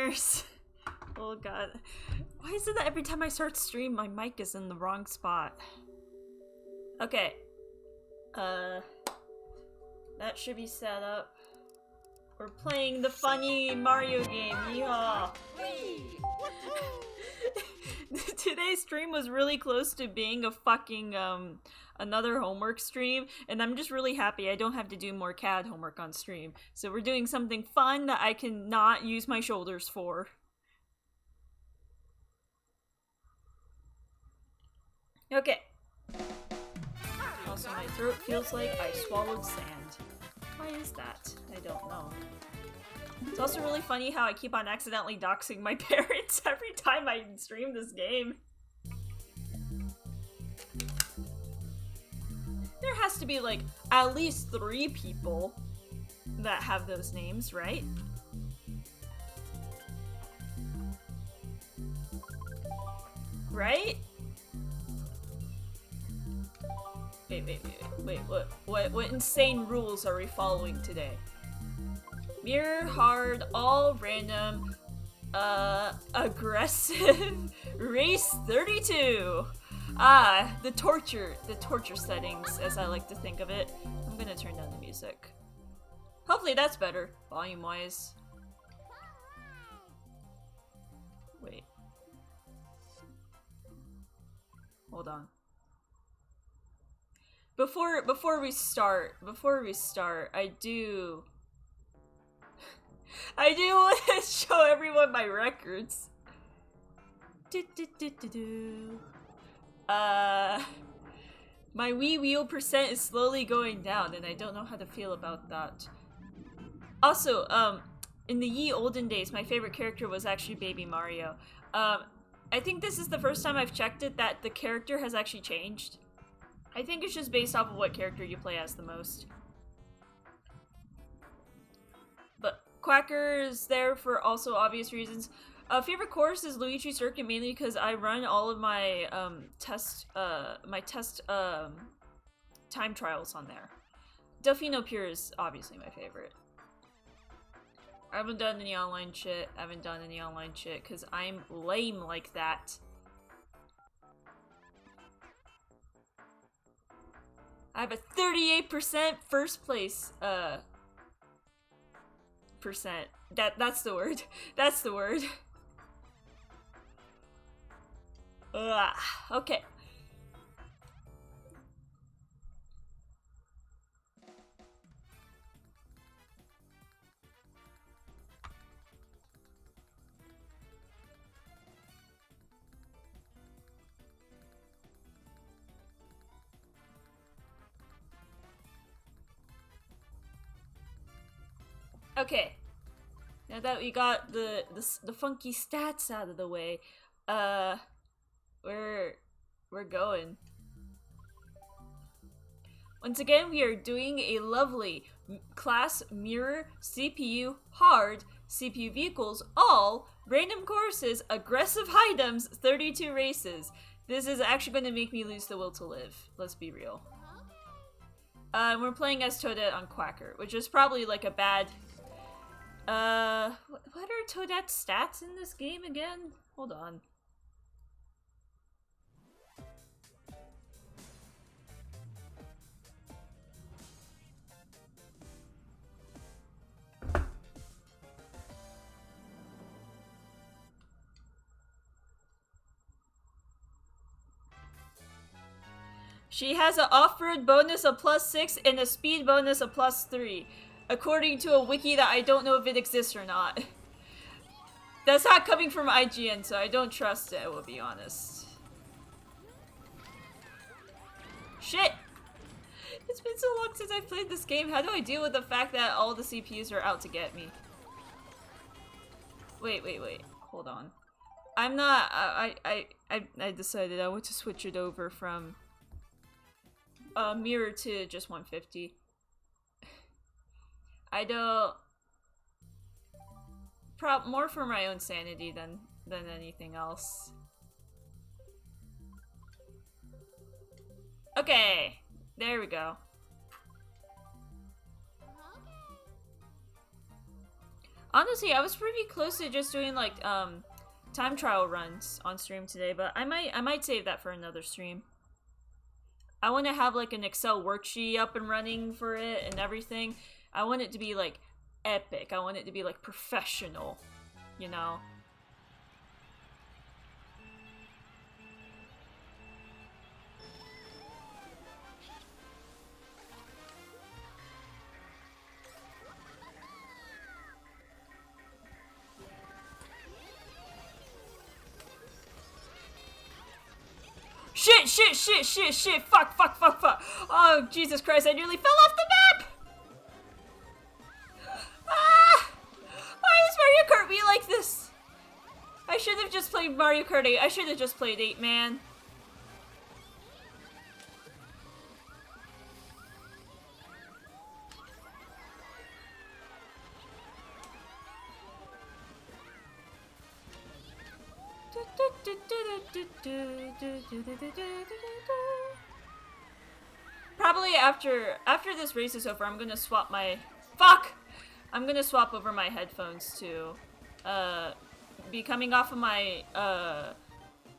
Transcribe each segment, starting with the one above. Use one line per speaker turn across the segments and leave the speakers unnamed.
streamers! Oh god. Why is it that every time I start stream, my mic is in the wrong spot? Okay. That should be set up. We're playing the funny Mario game. Yeehaw! Today's stream was really close to being a fucking, another homework stream, and I'm just really happy I don't have to do more CAD homework on stream. So we're doing something fun that I can not use my shoulders for. Okay. Also, my throat feels like I swallowed sand. Why is that? I don't know. It's also really funny how I keep on accidentally doxing my parents every time I stream this game. There has to be like at least 3 people that have those names, right? Right? Wait, what insane rules are we following today? Mirror, hard, all random, aggressive, race 32. Ah, the torture settings, as I like to think of it. I'm gonna turn down the music. Hopefully that's better, volume-wise. Wait. Hold on. Before we start, I do want to show everyone my records. My Wii Wheel percent is slowly going down, and I don't know how to feel about that. Also, in the ye olden days, my favorite character was actually Baby Mario. I think this is the first time I've checked it that the character has actually changed. I think it's just based off of what character you play as the most. But Quacker is there for also obvious reasons. Favorite course is Luigi Circuit, mainly because I run all of my test time trials on there. Delfino Pure is obviously my favorite. I haven't done any online shit. Because I'm lame like that. I have a 38% first place, percent. That's the word. That's the word. Okay. Okay, now that we got the funky stats out of the way, we're going. Once again, we are doing a lovely class mirror CPU hard CPU vehicles all random courses aggressive items 32 races. This is actually going to make me lose the will to live. Let's be real. We're playing as Toadette on Quacker, which is probably like a bad. What are Toadette's stats in this game again? Hold on. She has an off-road bonus of +6 and a speed bonus of +3. According to a wiki that I don't know if it exists or not. That's not coming from IGN, so I don't trust it, I will be honest. Shit! It's been so long since I've played this game. How do I deal with the fact that all the CPUs are out to get me? Wait. Hold on. I'm not... I decided I want to switch it over from... mirror to just 150. I don't... more for my own sanity than anything else. Okay, there we go. Honestly, I was pretty close to just doing like time trial runs on stream today, but I might save that for another stream. I want to have like an Excel worksheet up and running for it and everything. I want it to be like epic. I want it to be like professional, you know? Shit, shit, shit, shit, shit, fuck, fuck, fuck, fuck. Oh, Jesus Christ, I nearly fell off the map! Ah! Why does Mario Kart be like this? I should have just played Mario Kart 8. I should have just played 8, man. Probably after this race is over, I'm gonna swap my I'm gonna swap over my headphones to be coming off of my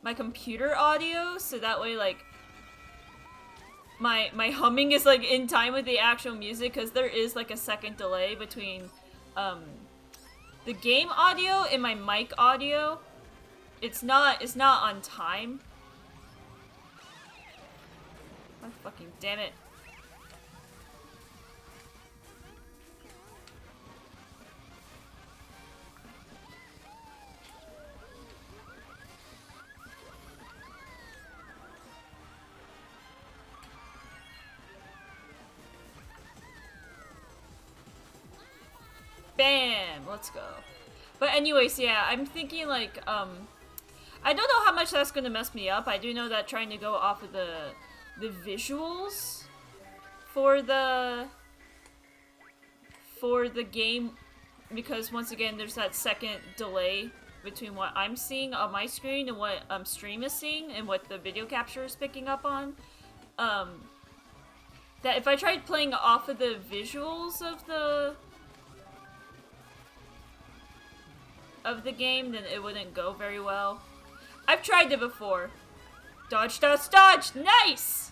my computer audio, so that way like my humming is like in time with the actual music, because there is like a second delay between the game audio and my mic audio. It's not on time. Oh, fucking damn it. Bam! Let's go. But anyways, yeah, I'm thinking like, I don't know how much that's gonna mess me up. I do know that trying to go off of the visuals for the game, because once again there's that second delay between what I'm seeing on my screen and what stream is seeing and what the video capture is picking up on. That if I tried playing off of the visuals of the game, then it wouldn't go very well. I've tried it before. Dodge, dodge, dodge! Nice!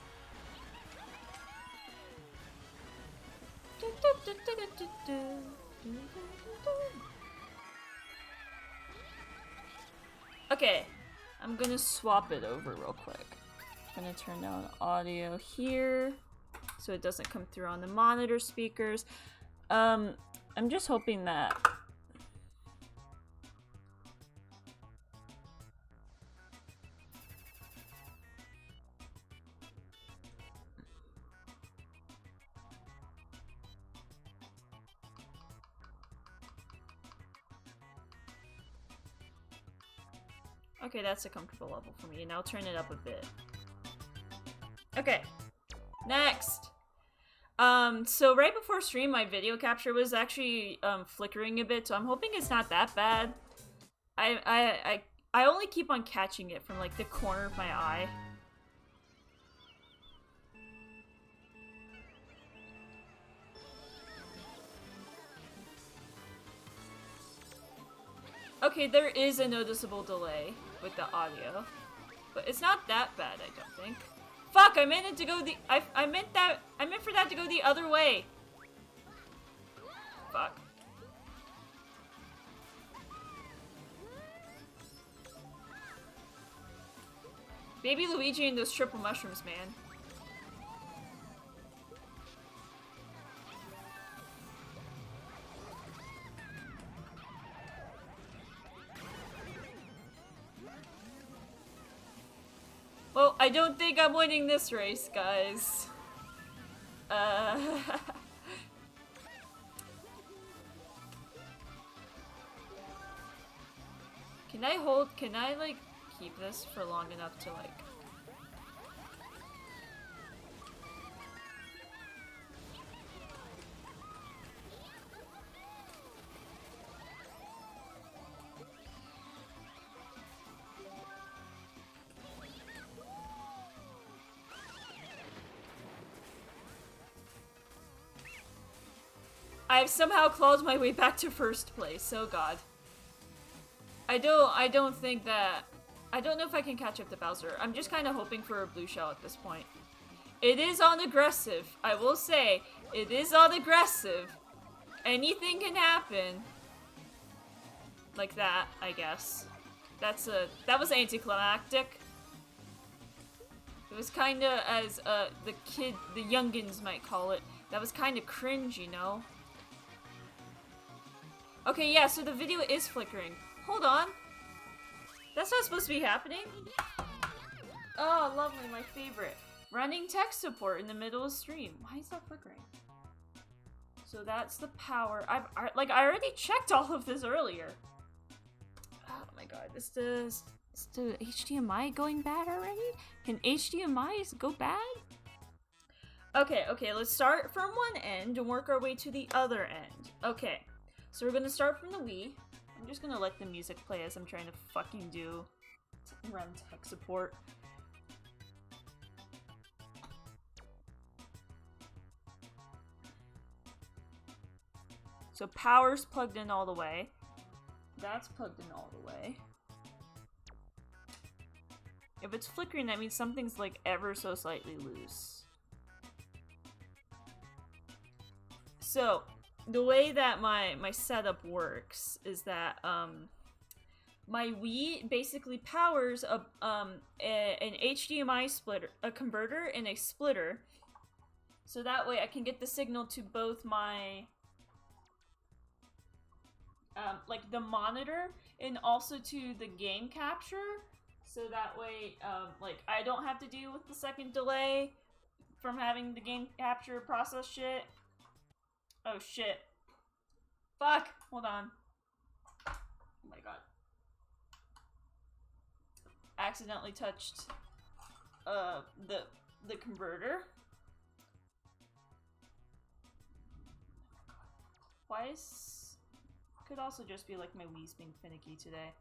Okay, I'm gonna swap it over real quick. I'm gonna turn down audio here so it doesn't come through on the monitor speakers. I'm just hoping that okay, that's a comfortable level for me, and I'll turn it up a bit. Okay, next. So right before stream, my video capture was actually flickering a bit, so I'm hoping it's not that bad. I only keep on catching it from like the corner of my eye. Okay, there is a noticeable delay with the audio, but it's not that bad, I don't think. Fuck! I meant it to go the. I meant for that to go the other way. Fuck. Baby Luigi and those triple mushrooms, man. Well, I don't think I'm winning this race, guys. Can I, like, keep this for long enough to, like... I've somehow clawed my way back to first place. Oh god. I don't think that... I don't know if I can catch up to Bowser. I'm just kind of hoping for a blue shell at this point. It is on aggressive. I will say, it is on aggressive. Anything can happen. Like that, I guess. That was anticlimactic. It was kinda, as the youngins might call it, that was kinda cringe, you know? Okay, yeah, so the video is flickering. Hold on. That's not supposed to be happening? Oh, lovely, my favorite. Running tech support in the middle of stream. Why is that flickering? So that's the power. I already checked all of this earlier. Oh my god, is the HDMI going bad already? Can HDMIs go bad? Okay, let's start from one end and work our way to the other end. Okay, so we're gonna start from the Wii. I'm just gonna let the music play as I'm trying to fucking run tech support. So power's plugged in all the way. That's plugged in all the way. If it's flickering, that means something's like ever so slightly loose. So, the way that my setup works is that my Wii basically powers an HDMI splitter, a converter and a splitter. So that way I can get the signal to both my like the monitor and also to the game capture. So that way, like, I don't have to deal with the second delay from having the game capture process shit. Oh shit. Fuck! Hold on. Oh my god. Accidentally touched the converter. Why is... Could also just be like my Wii's being finicky today.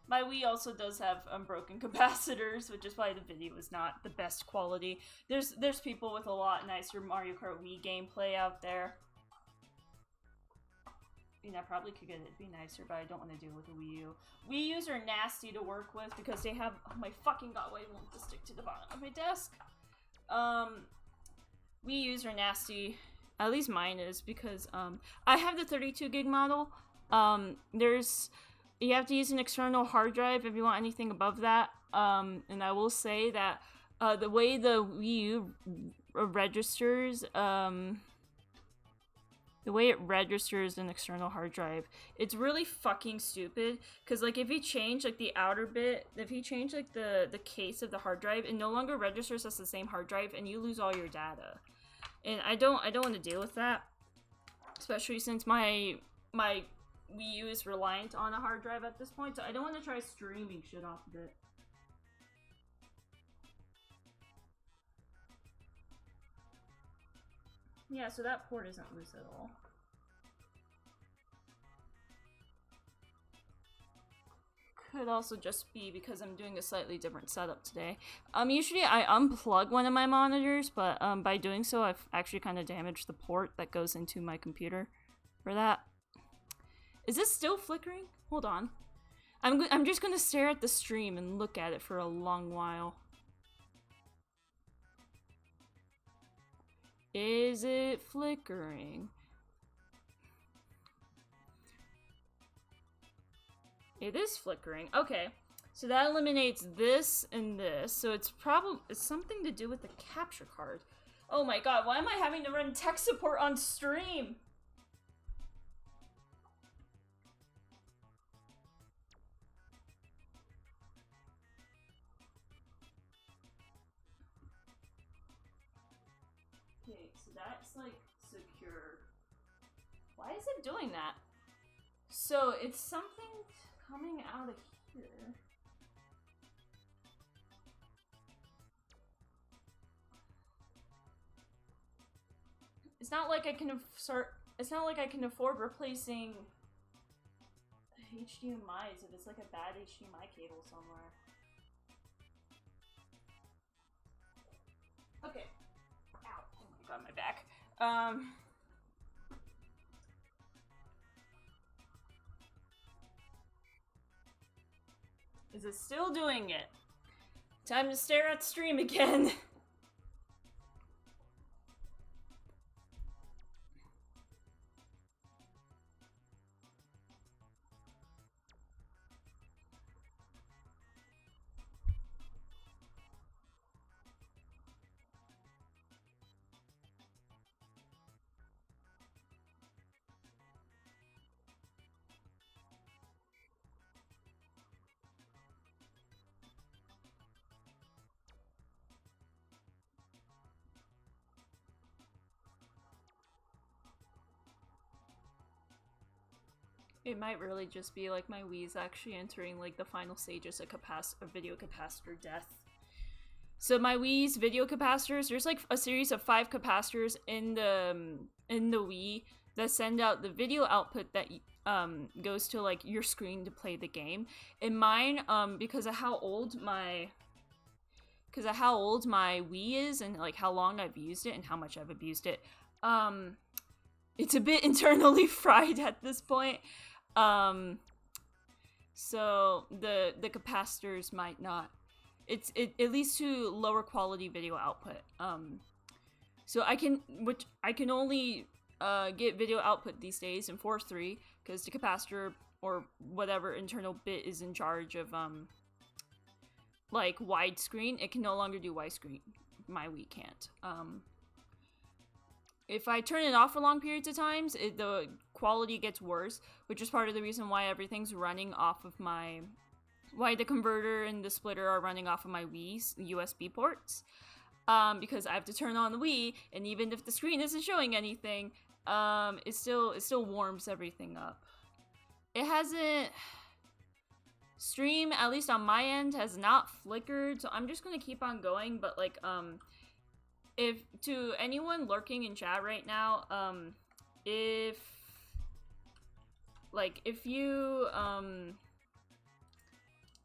My Wii also does have broken capacitors, which is why the video is not the best quality. There's people with a lot nicer Mario Kart Wii gameplay out there. I mean, I probably could get it to be nicer, but I don't want to deal with a Wii U. Wii U's are nasty to work with because they have... Oh my fucking god, why won't this stick to the bottom of my desk? Wii U's are nasty. At least mine is, because I have the 32 gig model. You have to use an external hard drive if you want anything above that. And I will say that the way the Wii U registers, the way it registers an external hard drive, it's really fucking stupid. Because, like, if you change, like, the outer bit, if you change, like, the case of the hard drive, it no longer registers as the same hard drive, and you lose all your data. And I don't want to deal with that. Especially since my Wii U is reliant on a hard drive at this point, so I don't want to try streaming shit off of it. Yeah, so that port isn't loose at all. Could also just be because I'm doing a slightly different setup today. Usually I unplug one of my monitors, but by doing so I've actually kind of damaged the port that goes into my computer for that. Is this still flickering? Hold on. I'm just gonna stare at the stream and look at it for a long while. Is it flickering? It is flickering. Okay. So that eliminates this and this. So it's something to do with the capture card. Oh my god, why am I having to run tech support on stream? Okay, so that's like secure. Why is it doing that? So it's something coming out of here. It's not like I can afford replacing HDMIs if it's like a bad HDMI cable somewhere. Okay. Ow. Oh my god, my back. Is it still doing it? Time to stare at stream again. It might really just be like my Wii's actually entering like the final stages of video capacitor death. So my Wii's video capacitors, there's like a series of 5 capacitors in the Wii that send out the video output that goes to like your screen to play the game. In mine, because of how old my Wii is and like how long I've used it and how much I've abused it, it's a bit internally fried at this point. So the capacitors might not. It leads to lower quality video output. So I can only get video output these days in 4.3 because the capacitor or whatever internal bit is in charge of like widescreen. It can no longer do widescreen. My Wii can't. If I turn it off for long periods of times, the quality gets worse, which is part of the reason why everything's running off of why the converter and the splitter are running off of my Wii's USB ports. Because I have to turn on the Wii, and even if the screen isn't showing anything, it still warms everything up. It hasn't... Stream, at least on my end, has not flickered, so I'm just gonna keep on going, but like, if to anyone lurking in chat right now, if you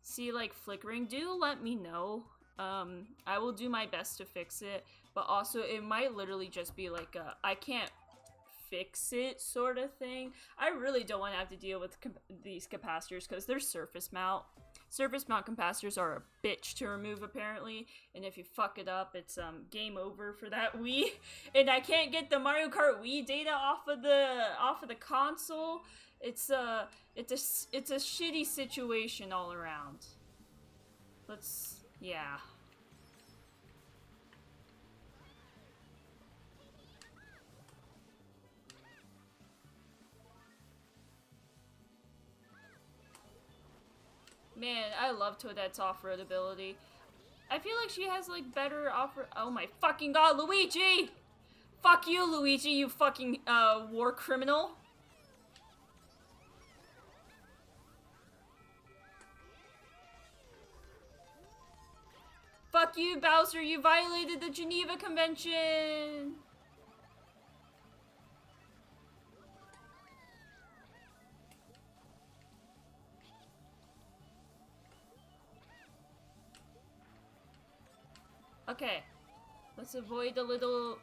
see like flickering, do let me know. I will do my best to fix it, but also it might literally just be like a I can't fix it sort of thing. I really don't want to have to deal with these capacitors because they're surface mount. Surface mount capacitors are a bitch to remove apparently, and if you fuck it up, it's game over for that Wii. And I can't get the Mario Kart Wii data off of the console. It's a shitty situation all around. Yeah. Man, I love Toadette's off-road ability. I feel like she has, like, better off-road- Oh my fucking god, Luigi! Fuck you, Luigi, you fucking, war criminal. Fuck you, Bowser, you violated the Geneva Convention! Okay, let's avoid a little...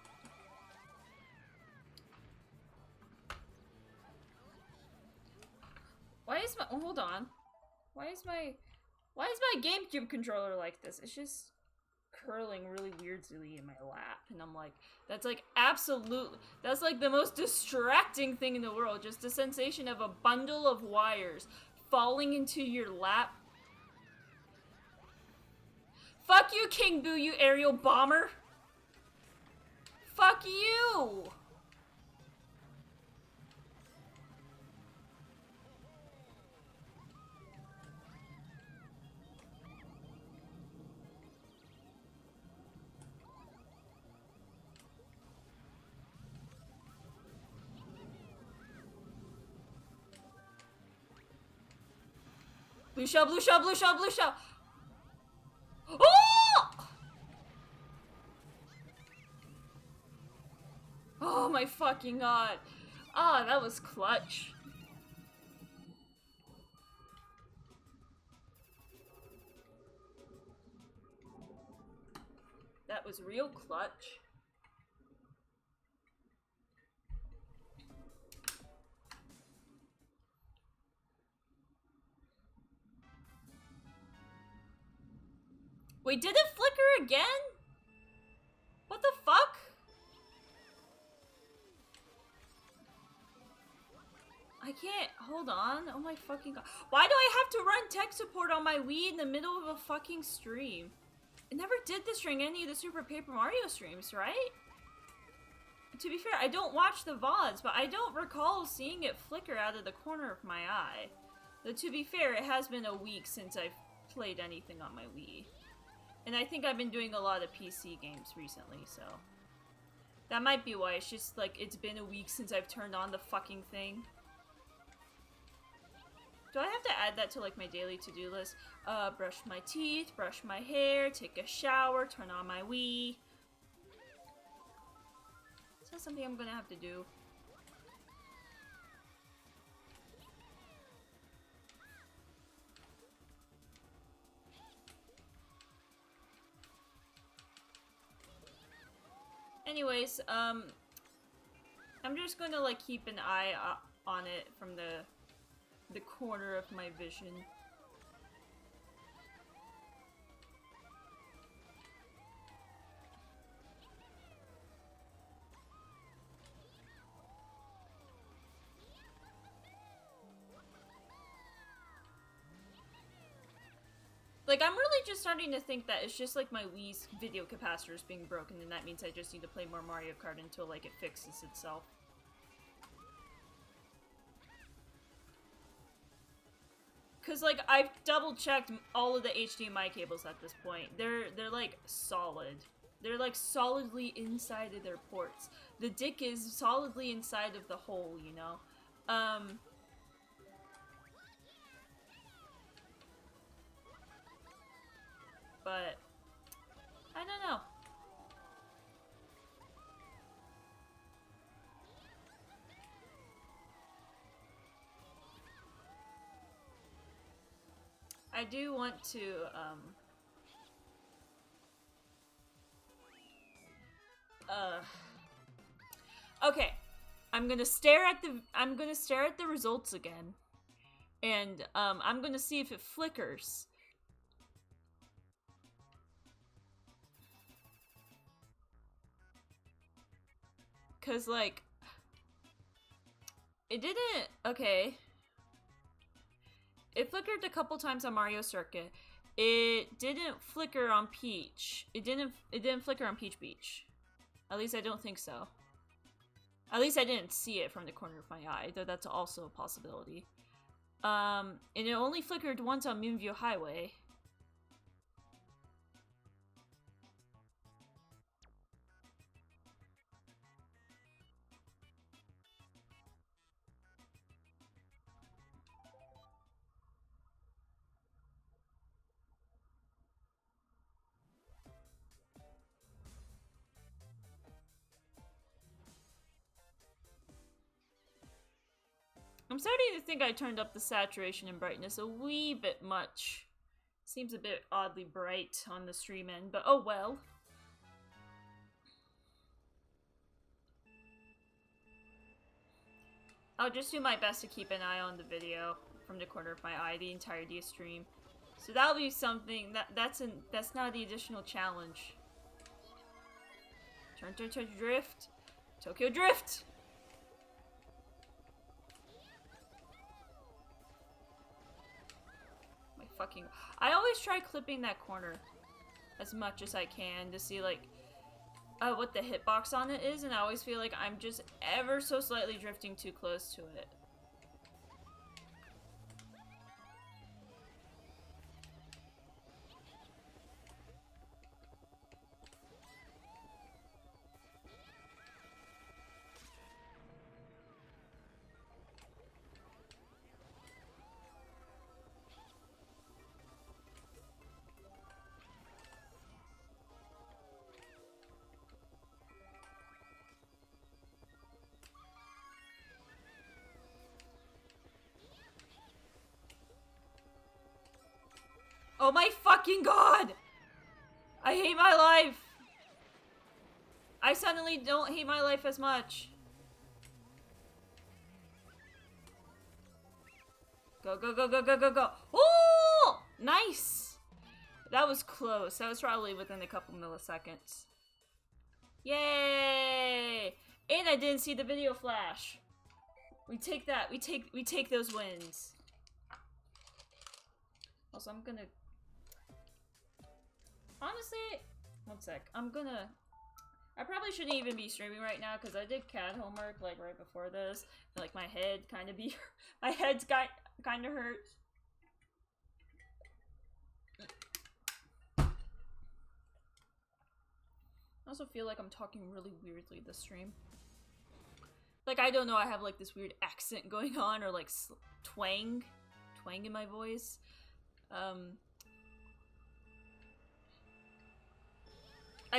Why is my... Oh, hold on. Why is my GameCube controller like this? It's just curling really weirdly in my lap. And I'm like, that's like absolute... That's like the most distracting thing in the world. Just the sensation of a bundle of wires falling into your lap. Fuck you, King Boo, you aerial bomber! Fuck you! Blue shell, blue shell, blue shell, blue shell! Oh! Oh my fucking god. Ah, that was clutch. That was real clutch. Wait, did it flicker again? What the fuck? I can't. Hold on. Oh my fucking god. Why do I have to run tech support on my Wii in the middle of a fucking stream? It never did this during any of the Super Paper Mario streams, right? To be fair, I don't watch the VODs, but I don't recall seeing it flicker out of the corner of my eye. Though to be fair, it has been a week since I've played anything on my Wii. And I think I've been doing a lot of PC games recently, so... that might be why. It's just like, it's been a week since I've turned on the fucking thing. Do I have to add that to like my daily to-do list? Brush my teeth, brush my hair, take a shower, turn on my Wii. Is that something I'm gonna have to do? Anyways, I'm just gonna like keep an eye on it from the corner of my vision. Like, I'm really just starting to think that it's just like my Wii's video capacitor is being broken, and that means I just need to play more Mario Kart until like it fixes itself. Cause like I've double checked all of the HDMI cables at this point. They're like solid. They're like solidly inside of their ports. The dick is solidly inside of the hole, you know? But I don't know. I do want to, okay. I'm gonna stare at the results again. And, I'm gonna see if it flickers. Cause, like, it didn't, okay. It flickered a couple times on Mario Circuit. It didn't flicker on Peach. It didn't flicker on Peach Beach. At least I don't think so. At least I didn't see it from the corner of my eye, though that's also a possibility. And it only flickered once on Moonview Highway. I'm starting to think I turned up the saturation and brightness a wee bit much. Seems a bit oddly bright on the stream end, but oh well. I'll just do my best to keep an eye on the video from the corner of my eye the entirety of stream. So that'll be something that's not the additional challenge. Turn to drift. Tokyo Drift! My fucking... I always try clipping that corner as much as I can to see, like, what the hitbox on it is, and I always feel like I'm just ever so slightly drifting too close to it. Oh my fucking god! I hate my life! I suddenly don't hate my life as much. Go, go, go, go, go, go, go. Oh! Nice! That was close. That was probably within a couple milliseconds. Yay! And I didn't see the video flash. We take that. We take those wins. Also, I'm gonna... Honestly, one sec. I probably shouldn't even be streaming right now because I did CAD homework like right before this. Like my head kind of my head's kind of hurt. I also feel like I'm talking really weirdly this stream. Like, I don't know, I have like this weird accent going on, or like twang in my voice. I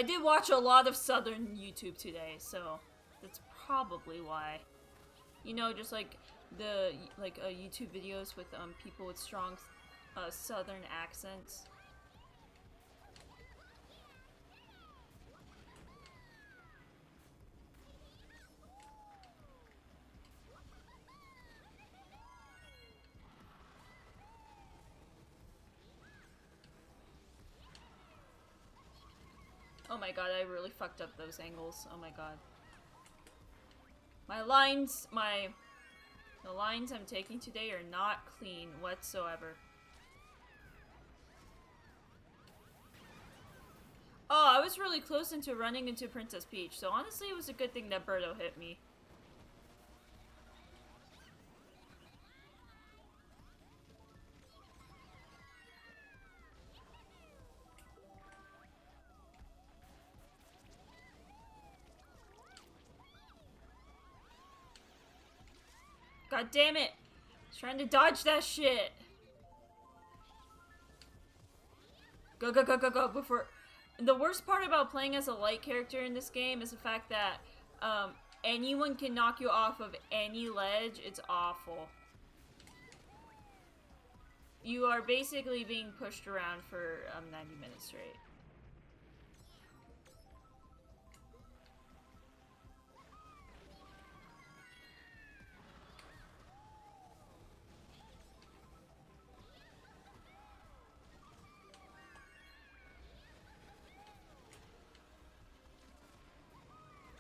did watch a lot of Southern YouTube today, so that's probably why. You know, just like the YouTube videos with people with strong Southern accents. Oh my god, I really fucked up those angles. Oh my god. The lines I'm taking today are not clean whatsoever. Oh, I was really close into running into Princess Peach, so honestly it was a good thing that Birdo hit me. God damn it! I was trying to dodge that shit! Go, go, go, go, go, before... The worst part about playing as a light character in this game is the fact that anyone can knock you off of any ledge. It's awful. You are basically being pushed around for 90 minutes straight.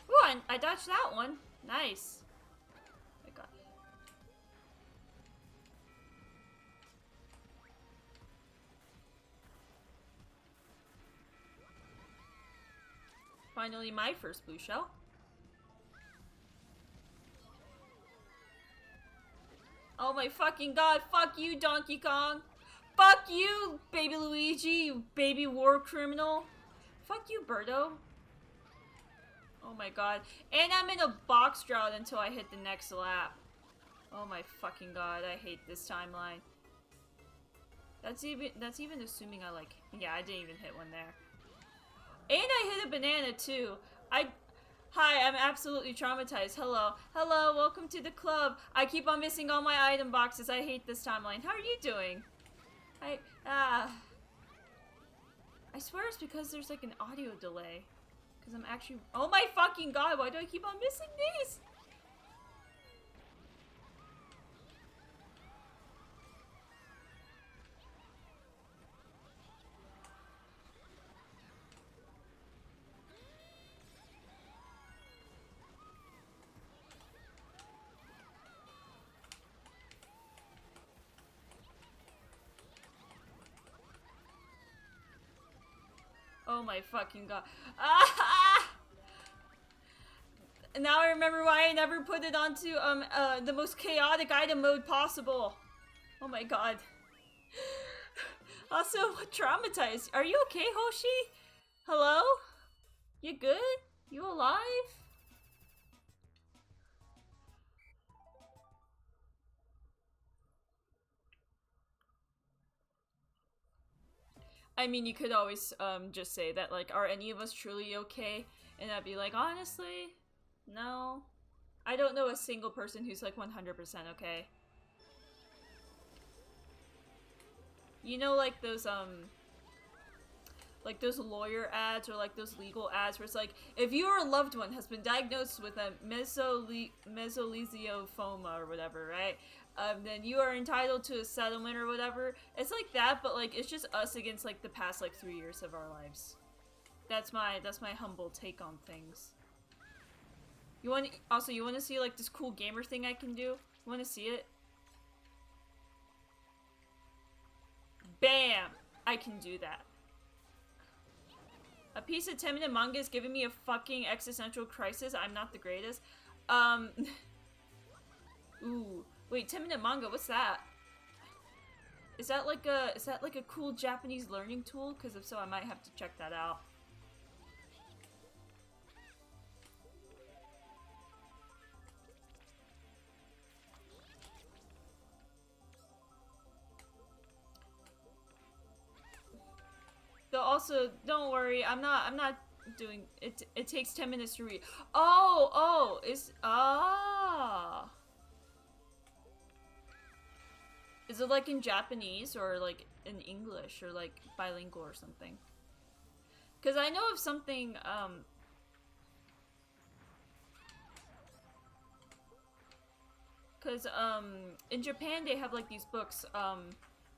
Ooh, I dodged that one. Nice. Oh my god. Finally, my first blue shell. Oh my fucking god, fuck you, Donkey Kong! Fuck you, baby Luigi, you baby war criminal! Fuck you, Birdo. Oh my god. And I'm in a box drought until I hit the next lap. Oh my fucking god, I hate this timeline. That's even assuming I like... Yeah, I didn't even hit one there. And I hit a banana too. Hi, I'm absolutely traumatized. Hello. Hello, welcome to the club. I keep on missing all my item boxes. I hate this timeline. How are you doing? I swear it's because there's like an audio delay. Because I'm actually... Oh my fucking god, why do I keep on missing these? Oh my fucking god. Ah! Now I remember why I never put it onto the most chaotic item mode possible. Oh my god. Also, traumatized. Are you okay, Hoshi? Hello? You good? You alive? I mean, you could always just say that, like, are any of us truly okay? And I'd be like, honestly, no. I don't know a single person who's like 100% okay. You know, like those lawyer ads or like those legal ads where it's like, if your loved one has been diagnosed with a mesothelioma or whatever, right? then you are entitled to a settlement or whatever. It's like that, but like it's just us against like the past like 3 years of our lives. That's my humble take on things. You want to see like this cool gamer thing I can do? You want to see it? Bam! I can do that. A piece of 10-minute manga is giving me a fucking existential crisis. I'm not the greatest. Ooh. Wait, 10-minute manga, what's that? Is that like a cool Japanese learning tool? Because if so, I might have to check that out. Though also, don't worry, I'm not doing it. It takes 10 minutes to read. Oh, is Is it like in Japanese or like in English or like bilingual or something? Because I know of something, because, in Japan they have like these books,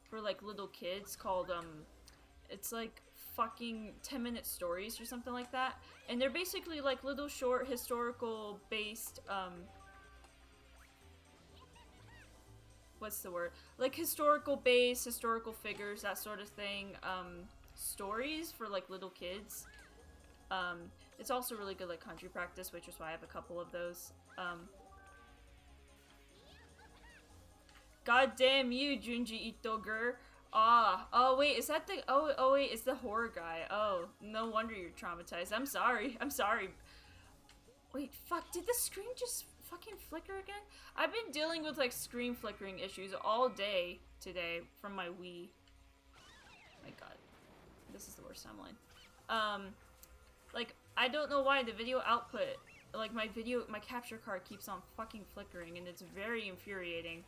for like little kids called, it's like fucking 10-minute stories or something like that. And they're basically like little short historical based, what's the word? Like historical based, historical figures, that sort of thing, stories for like little kids. It's also really good like country practice, which is why I have a couple of those. God damn you, Junji Itoger. Oh wait, is that the, oh wait, it's the horror guy. Oh, no wonder you're traumatized. I'm sorry. Wait, fuck, did the screen just fucking flicker again? I've been dealing with like screen flickering issues all day today from my Wii. My god. This is the worst timeline. Like, I don't know why the video output, like my capture card keeps on fucking flickering and it's very infuriating.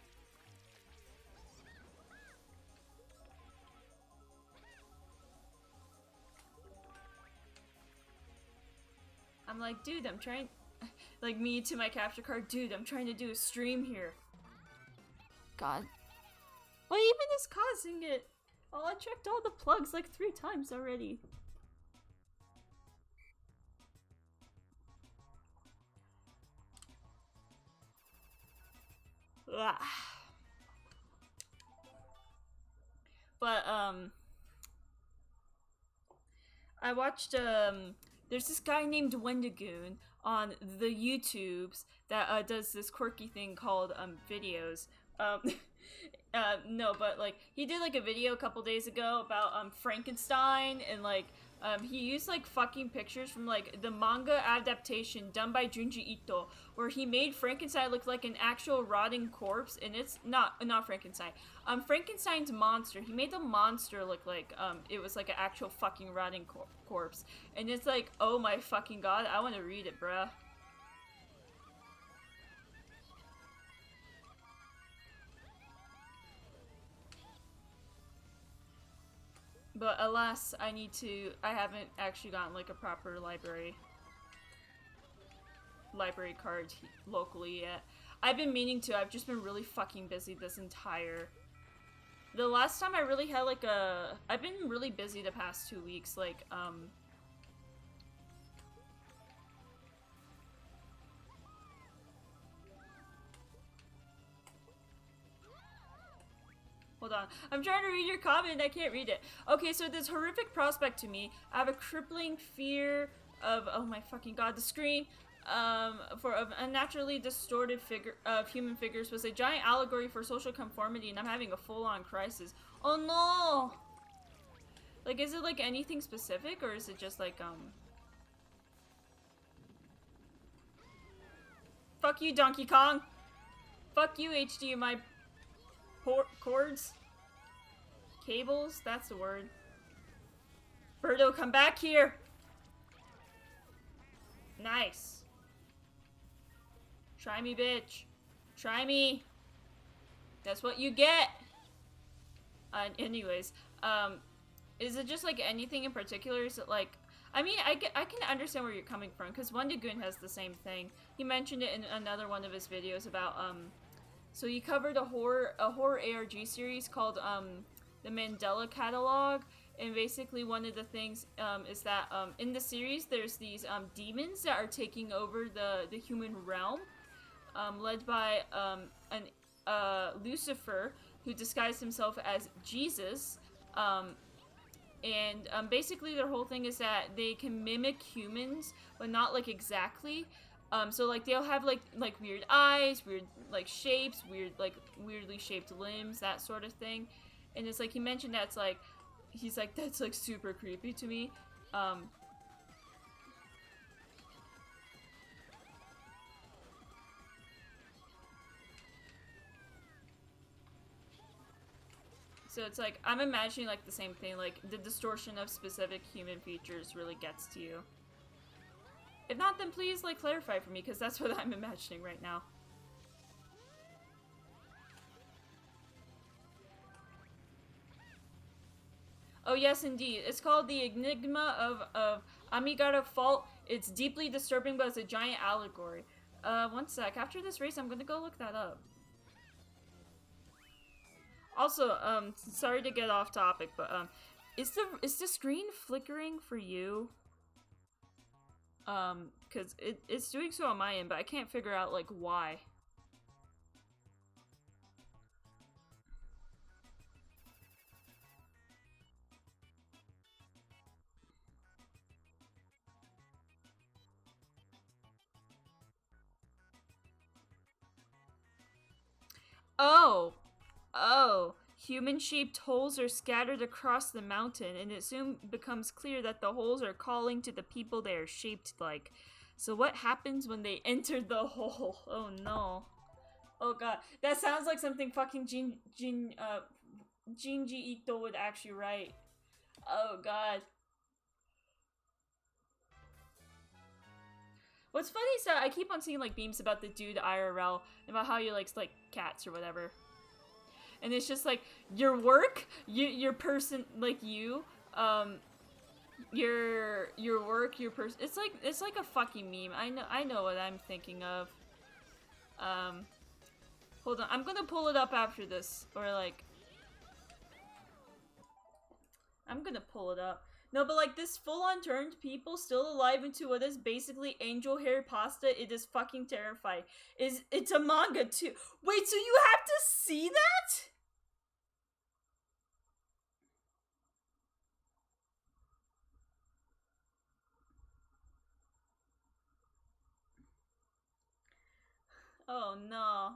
I'm like, dude, I'm trying, like me to my capture card, dude, I'm trying to do a stream here. God. What even is causing it? Oh, I checked all the plugs like 3 times already. Ugh. But, I watched, there's this guy named Wendigoon on the YouTubes that does this quirky thing called videos. No, but like he did like a video a couple days ago about Frankenstein, and like he used like fucking pictures from like the manga adaptation done by Junji Ito, where he made Frankenstein look like an actual rotting corpse, and it's not Frankenstein. Frankenstein's monster. He made the monster look like it was like an actual fucking rotting corpse, and it's like, oh my fucking god, I want to read it, bruh. But alas, I haven't actually gotten like a proper library card locally yet. I've been meaning to, I've just been really fucking busy this entire... The last time I really had like I've been really busy the past 2 weeks, like, Hold on. I'm trying to read your comment and I can't read it. Okay, so this horrific prospect to me. I have a crippling fear of, oh my fucking god, the screen. Of unnaturally distorted figure of human figures was a giant allegory for social conformity, and I'm having a full-on crisis. Oh no! Like, is it like anything specific, or is it just like, fuck you, Donkey Kong! Fuck you, HDMI cords? Cables? That's the word. Birdo, come back here! Nice. Try me, bitch. Try me. That's what you get. Anyways, is it just like anything in particular? Is it like, I mean, I can understand where you're coming from, because Wendigoon has the same thing. He mentioned it in another one of his videos about So he covered a horror ARG series called the Mandela Catalog, and basically one of the things is that in the series there's these demons that are taking over the human realm, led by an Lucifer, who disguised himself as Jesus. And basically their whole thing is that they can mimic humans, but not like exactly. So like they'll have like weird eyes, weird like shapes, weird like weirdly shaped limbs, that sort of thing. And it's like he mentioned that's like he's like that's like super creepy to me. So it's like I'm imagining like the same thing, like the distortion of specific human features really gets to you. If not, then please like clarify for me, because that's what I'm imagining right now. Oh yes, indeed. It's called The Enigma of Amigara Fault. It's deeply disturbing, but it's a giant allegory. One sec. After this race, I'm gonna go look that up. Also, sorry to get off topic, but is the screen flickering for you? Because it's doing so on my end, but I can't figure out like why. Oh, oh. Human-shaped holes are scattered across the mountain, and it soon becomes clear that the holes are calling to the people they are shaped like. So what happens when they enter the hole? Oh no. Oh god. That sounds like something fucking Jinji Ito would actually write. Oh god. What's funny is that I keep on seeing like memes about the dude IRL, about how he likes like cats or whatever. And it's just like your work, your person, like you, your work, your person. It's like a fucking meme. I know what I'm thinking of. Hold on, I'm gonna pull it up after this, or like, I'm gonna pull it up. No, but like this full-on turned people still alive into what is basically angel hair pasta. It is fucking terrifying. It's a manga too. Wait, so you have to see that? Oh no.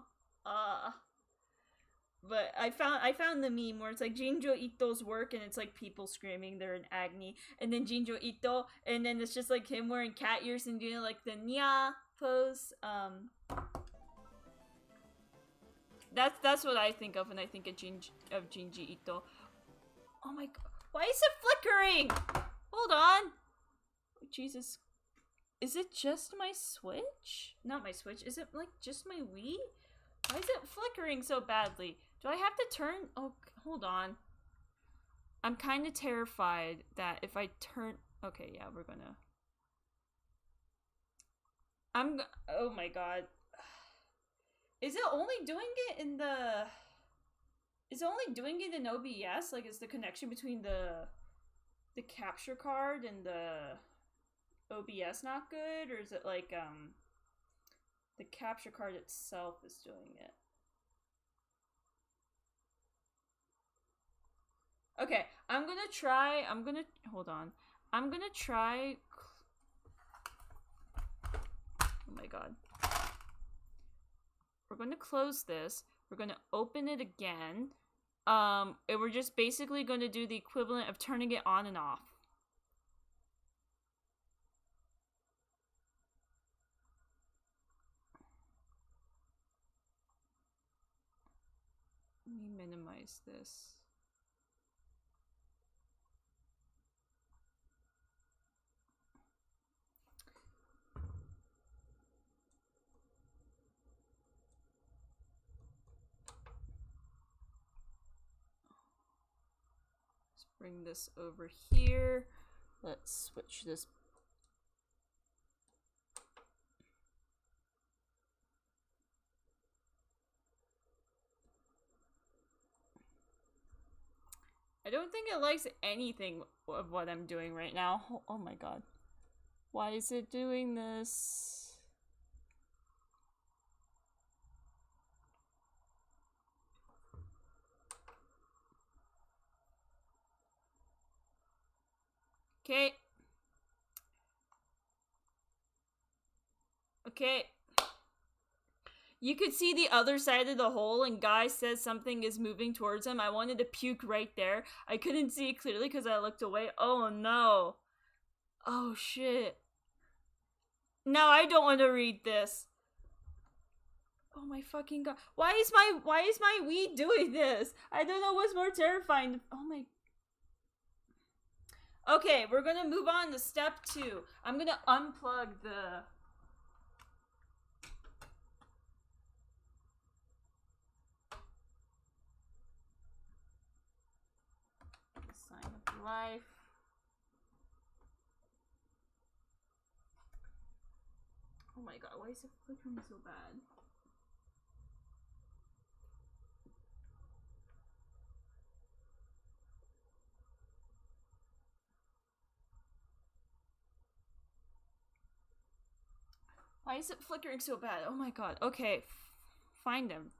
But I found the meme where it's like Jinjo Ito's work, and it's like people screaming they're in agony, and then Jinjo Ito, and then it's just like him wearing cat ears and doing like the nya pose. That's what I think of when I think of Jinji Ito. Oh my god, why is it flickering? Hold on. Oh, Jesus, is it just my Switch? Not my Switch. Is it like just my Wii? Why is it flickering so badly? Do I have to turn? Oh, hold on. I'm kind of terrified that if I turn... Okay, yeah, we're gonna... Oh my god. Is it only doing it in the... Is it only doing it in OBS? Like, is the connection between the capture card and the OBS not good? Or is it like, the capture card itself is doing it? Okay, I'm gonna try, hold on. I'm gonna try, oh my god. We're gonna close this. We're gonna open it again. And we're just basically gonna do the equivalent of turning it on and off. Let me minimize this. Let's bring this over here. Let's switch this. don't think it likes anything of what I'm doing right now. Oh my god. Why is it doing this? Okay. Okay. You could see the other side of the hole and Guy says something is moving towards him. I wanted to puke right there. I couldn't see it clearly because I looked away. Oh no. Oh shit. Now I don't want to read this. Oh my fucking god. Why is my Wii doing this? I don't know what's more terrifying. Oh my. Okay, we're gonna move on to step 2. I'm gonna unplug the... Sign of life. Oh my god, why is it flickering so bad? Why is it flickering so bad? Oh my god. Okay, find him.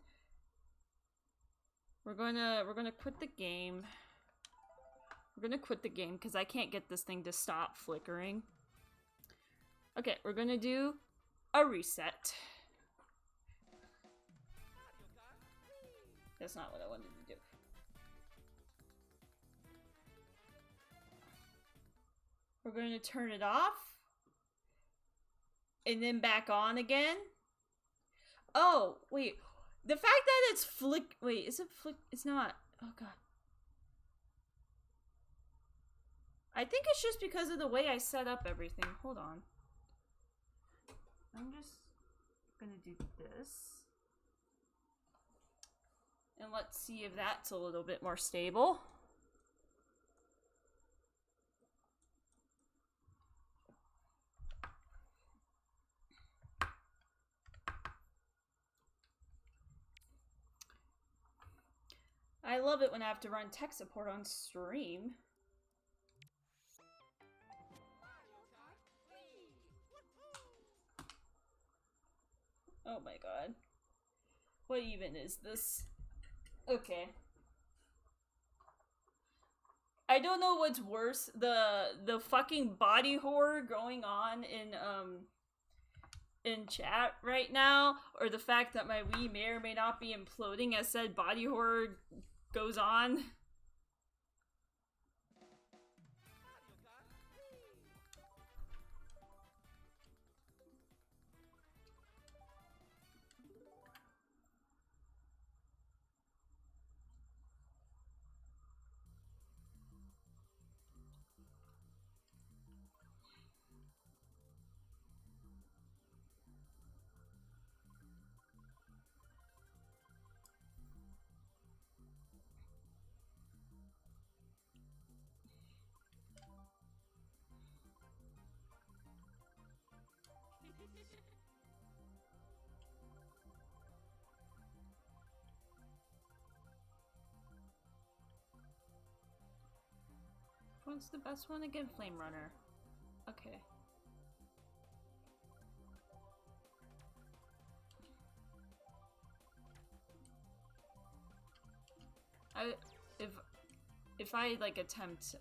We're gonna quit the game. We're gonna quit the game because I can't get this thing to stop flickering. Okay, we're gonna do a reset. That's not what I wanted to do. We're going to turn it off. And then back on again. Oh, wait. The fact that it's wait, is it it's not. Oh god. I think it's just because of the way I set up everything. Hold on. I'm just gonna do this. And let's see if that's a little bit more stable. I love it when I have to run tech support on stream. Oh my god. What even is this? Okay. I don't know what's worse, the fucking body horror going on in chat right now, or the fact that my Wii may or may not be imploding as said body horror goes on. What's the best one again? Flame Runner. Okay. If I like attempt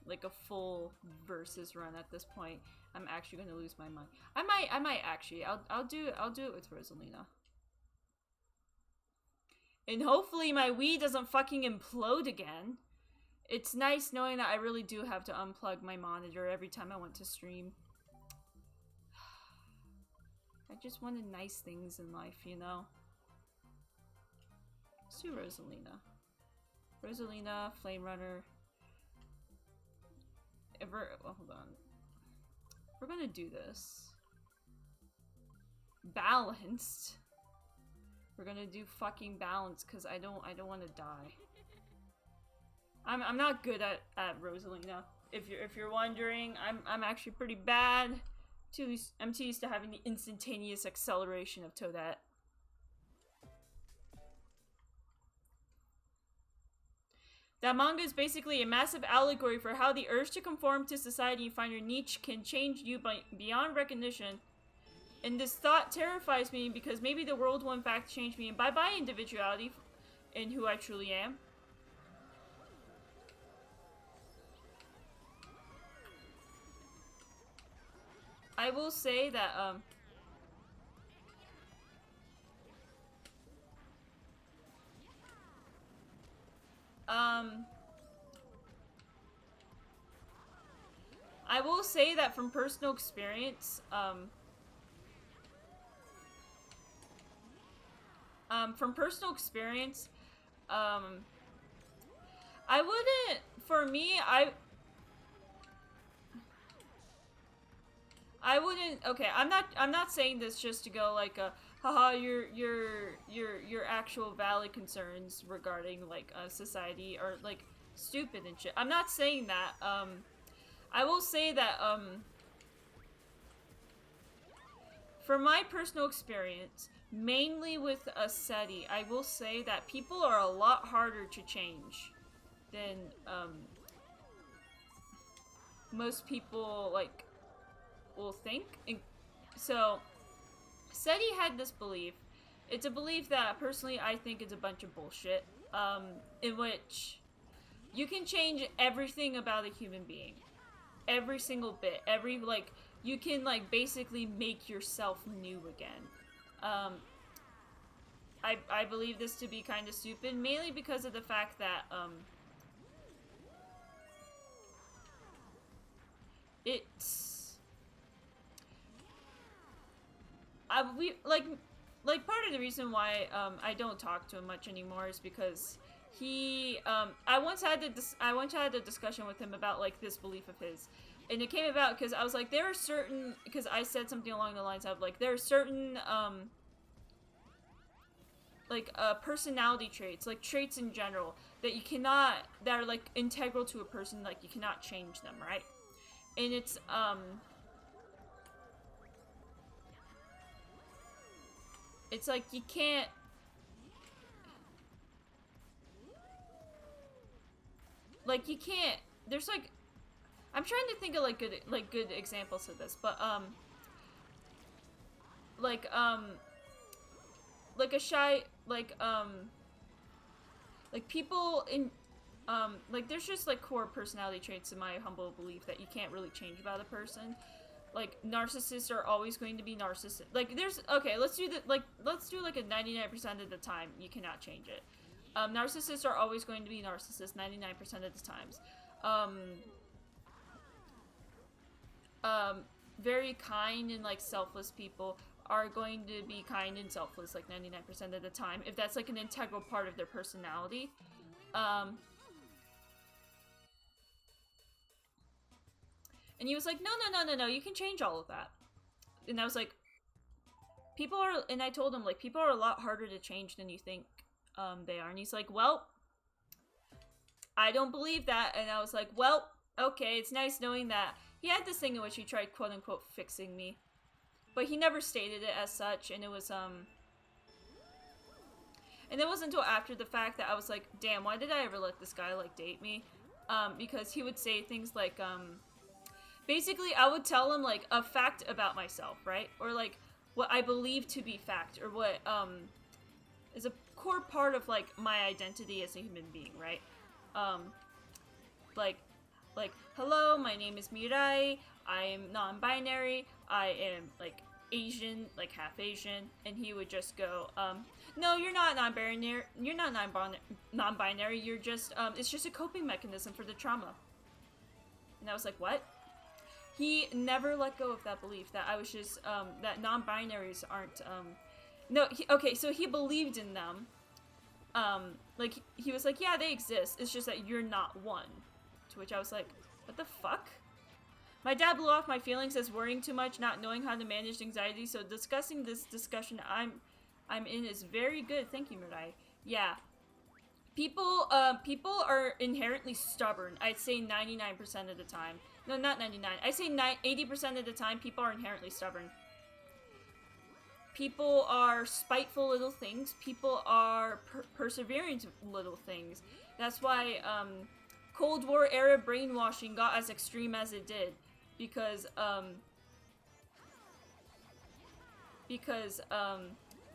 like a full versus run at this point, I'm actually gonna lose my mind. I might actually. I'll do it with Rosalina. And hopefully my Wii doesn't fucking implode again. It's nice knowing that I really do have to unplug my monitor every time I want to stream. I just wanted nice things in life, you know? Let's do Rosalina. Rosalina, Flame Runner. Well, hold on. We're gonna do this. Balanced. We're gonna do fucking balanced because I don't want to die. I'm not good at Rosalina. If you're wondering, I'm actually pretty bad. I'm too used to having the instantaneous acceleration of Toadette. That manga is basically a massive allegory for how the urge to conform to society and find your niche can change you beyond recognition. And this thought terrifies me because maybe the world will in fact change me and bye-bye individuality and who I truly am. I will say that, I will say that from personal experience, I wouldn't, for me, I wouldn't, okay, I'm not saying this just to go like, haha, your actual valid concerns regarding, like, society are, like, stupid and shit. I'm not saying that, I will say that, from my personal experience, mainly with a SETI, I will say that people are a lot harder to change than, most people, like, will think. And so, SETI had this belief. It's a belief that, personally, I think is a bunch of bullshit, in which you can change everything about a human being. Every single bit. Like, you can, like, basically make yourself new again. I believe this to be kind of stupid, mainly because of the fact that, it's... part of the reason why, I don't talk to him much anymore is because he, I once had a discussion with him about, like, this belief of his. And it came about because I was like, there are certain, because I said something along the lines of, like, there are certain, personality traits, like, traits in general, that you cannot, that are, like, integral to a person, like, you cannot change them, right? And it's, it's like, you can't, there's, like, I'm trying to think of, like, good examples of this, but, like a shy, like people in, like, there's just, like, core personality traits, in my humble belief, that you can't really change about a person. Like, narcissists are always going to be narcissistic. Like, there's, okay, let's do, like, a 99% of the time, you cannot change it. Narcissists are always going to be narcissists 99% of the times. Very kind and, like, selfless people are going to be kind and selfless, like, 99% of the time, if that's, like, an integral part of their personality. And he was like, no, you can change all of that. And I was like, and I told him, like, people are a lot harder to change than you think, they are. And he's like, well, I don't believe that. And I was like, well, okay, it's nice knowing that. He had this thing in which he tried, quote-unquote, fixing me. But he never stated it as such, and it was, and it wasn't until after the fact that I was like, damn, why did I ever let this guy, like, date me? Because he would say things like, basically, I would tell him, like, a fact about myself, right? Or, like, what I believe to be fact, or what, is a core part of, like, my identity as a human being, right? Like, hello, my name is Mirai, I am non-binary, I am, like, Asian, like, half Asian, and he would just go, no, you're not non-binary, you're just, it's just a coping mechanism for the trauma. And I was like, what? He never let go of that belief, that I was just, that non-binaries aren't, no, okay, so he believed in them, like, he was like, yeah, they exist, it's just that you're not one. To which I was like, what the fuck? My dad blew off my feelings as worrying too much, not knowing how to manage anxiety, so discussing this discussion I'm in is very good. Thank you, Mirai. Yeah. People are inherently stubborn. I'd say 99% of the time. No, not 99. I'd say 80% of the time, people are inherently stubborn. People are spiteful little things. People are persevering to little things. That's why Cold War era brainwashing got as extreme as it did, because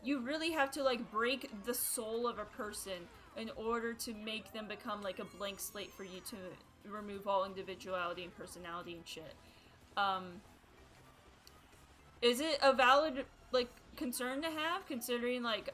you really have to like break the soul of a person in order to make them become like a blank slate for you to remove all individuality and personality and shit. Is it a valid like concern to have, considering like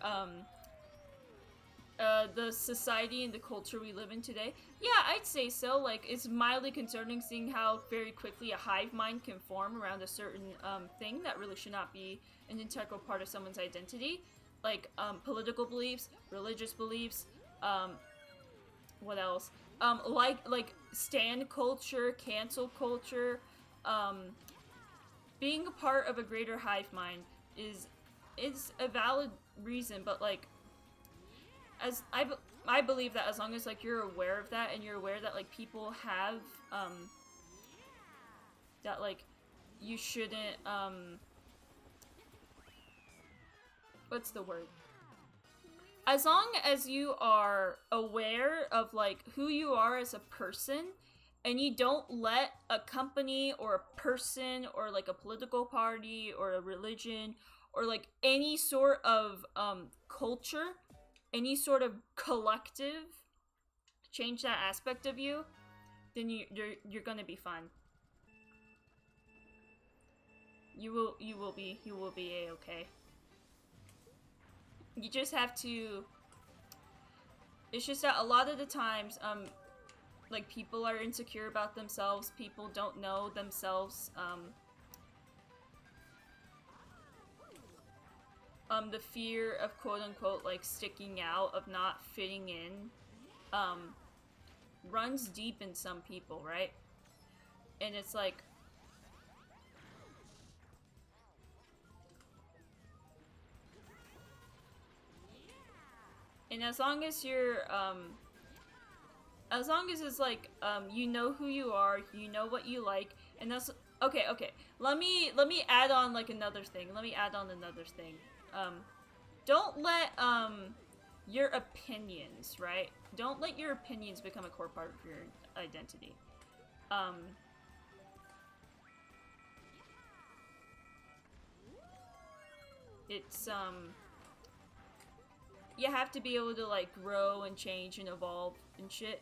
the society and the culture we live in today? Yeah, I'd say so. Like, it's mildly concerning seeing how very quickly a hive mind can form around a certain thing that really should not be an integral part of someone's identity. Like, political beliefs, religious beliefs, what else? Like stan culture, cancel culture, being a part of a greater hive mind is a valid reason, but like, as I believe that as long as like you're aware of that and you're aware that like people have that like you shouldn't what's the word? As long as you are aware of like who you are as a person, and you don't let a company or a person or like a political party or a religion or like any sort of culture, any sort of collective change that aspect of you, then you're gonna be fine. You will be a-okay. You just have to. It's just that a lot of the times, like people are insecure about themselves. People don't know themselves. The fear of quote unquote like sticking out, of not fitting in, runs deep in some people, right? And it's like, and as long as you're, as long as it's like, you know who you are, you know what you like, and that's okay. Let me add on like another thing. Don't let your opinions, right? Don't let your opinions become a core part of your identity. It's you have to be able to like grow and change and evolve and shit.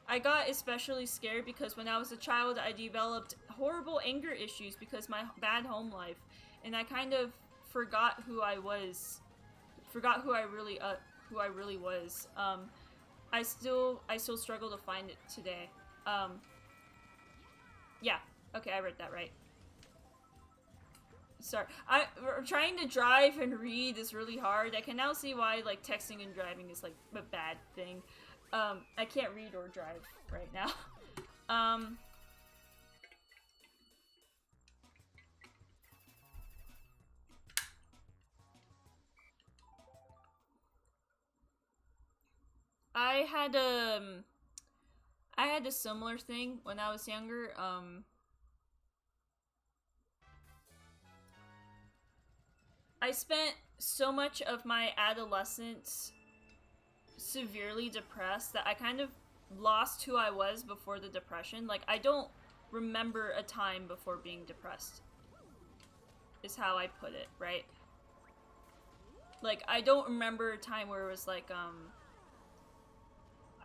I got especially scared because when I was a child, I developed horrible anger issues because my bad home life, and I kind of forgot who I was, forgot who I really was. I still struggle to find it today. Yeah, okay, I read that right. Sorry, I'm trying to drive and read is really hard. I can now see why like texting and driving is like a bad thing. I can't read or drive right now. I had a similar thing when I was younger. I spent so much of my adolescence severely depressed that I kind of lost who I was before the depression. Like, I don't remember a time before being depressed, is how I put it, right? Like, I don't remember a time where it was like,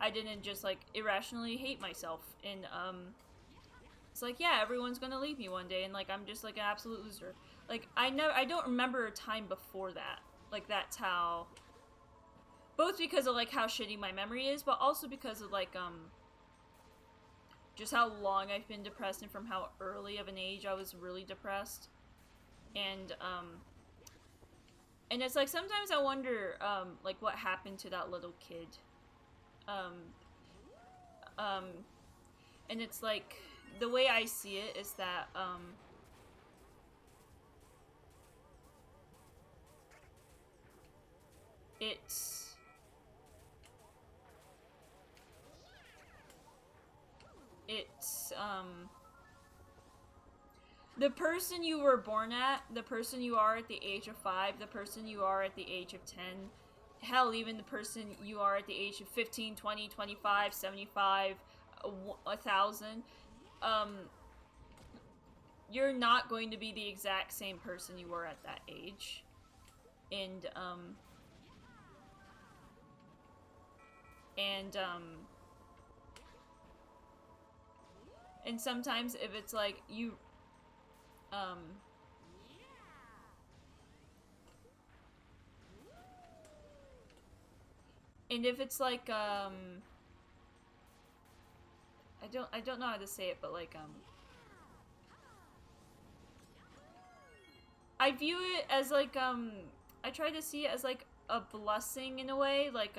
I didn't just like irrationally hate myself, and it's like, yeah, everyone's gonna leave me one day, and like I'm just like an absolute loser. Like, I don't remember a time before that. Like, that's how, both because of like how shitty my memory is, but also because of like just how long I've been depressed and from how early of an age I was really depressed. And it's like sometimes I wonder like what happened to that little kid. And it's like, the way I see it is that it's the person you were born at, the person you are at the age of 5, the person you are at the age of 10, hell, even the person you are at the age of 15, 20, 25, 75, 1,000, you're not going to be the exact same person you were at that age. And and sometimes if it's like you and if it's like I don't know how to say it, but like I view it as like I try to see it as like a blessing in a way, like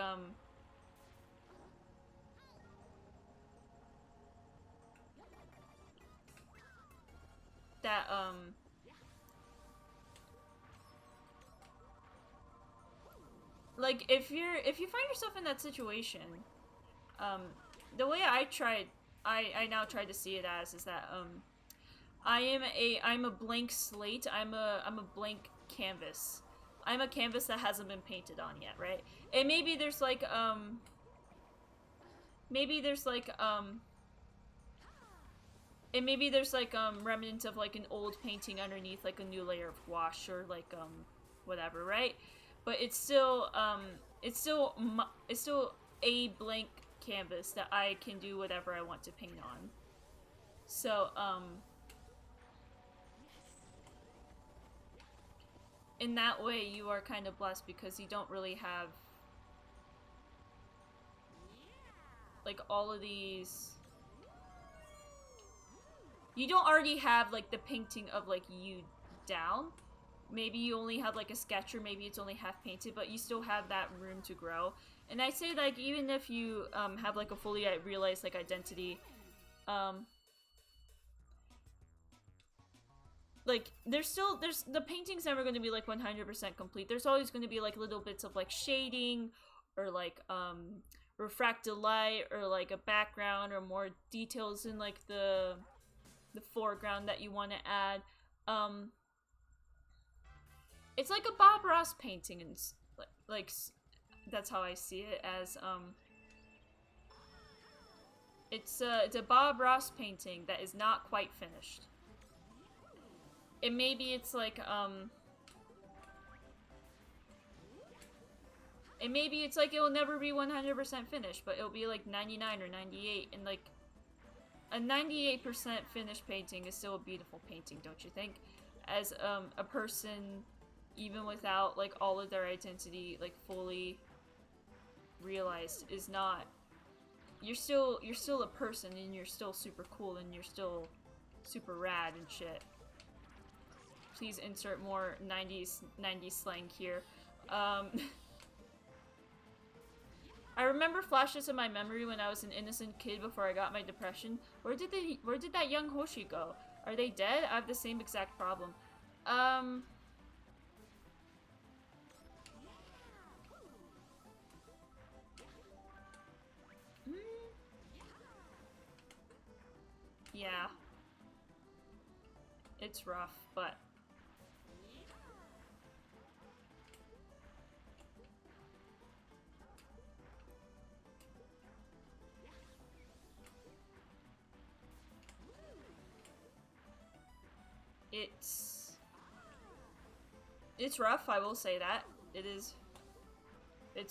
that like if you find yourself in that situation, the way I now try to see it as is that I'm a blank slate. I'm a blank canvas. I'm a canvas that hasn't been painted on yet, right? And maybe there's like and maybe there's like remnants of like an old painting underneath like a new layer of wash or like whatever, right? But it's still a blank canvas that I can do whatever I want to paint on. So in that way you are kind of blessed because you don't really have like all of these, you don't already have like the painting of like you down. Maybe you only have like a sketch, or maybe it's only half painted, but you still have that room to grow. And I say like even if you have like a fully realized like identity, like there's the painting's never going to be like 100% complete. There's always going to be like little bits of like shading or like refracted light or like a background or more details in like the foreground that you want to add. It's like a Bob Ross painting, and like that's how I see it as it's a Bob Ross painting that is not quite finished. And maybe it's like and maybe it's like it will never be 100% finished, but it'll be like 99 or 98, and like a 98% finished painting is still a beautiful painting, don't you think? As a person, even without like all of their identity like fully realized, is not, you're still a person, and you're still super cool, and you're still super rad and shit. Please insert more 90s slang here. I remember flashes of my memory when I was an innocent kid before I got my depression. Where did that young Hoshi go? Are they dead? I have the same exact problem. Yeah. It's rough, but it's rough, I will say that. It's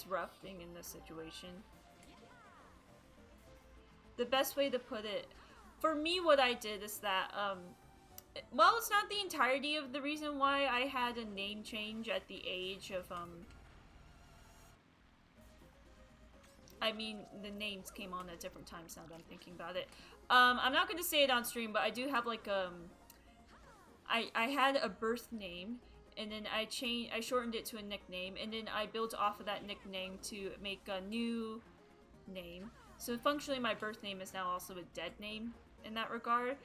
rough being in this situation. The best way to put it, for me, what I did is that, well, it's not the entirety of the reason why I had a name change at the age of, I mean, the names came on at different times now that I'm thinking about it. I'm not going to say it on stream, but I do have, like, I had a birth name, and then I shortened it to a nickname, and then I built off of that nickname to make a new name. So functionally, my birth name is now also a dead name in that regard.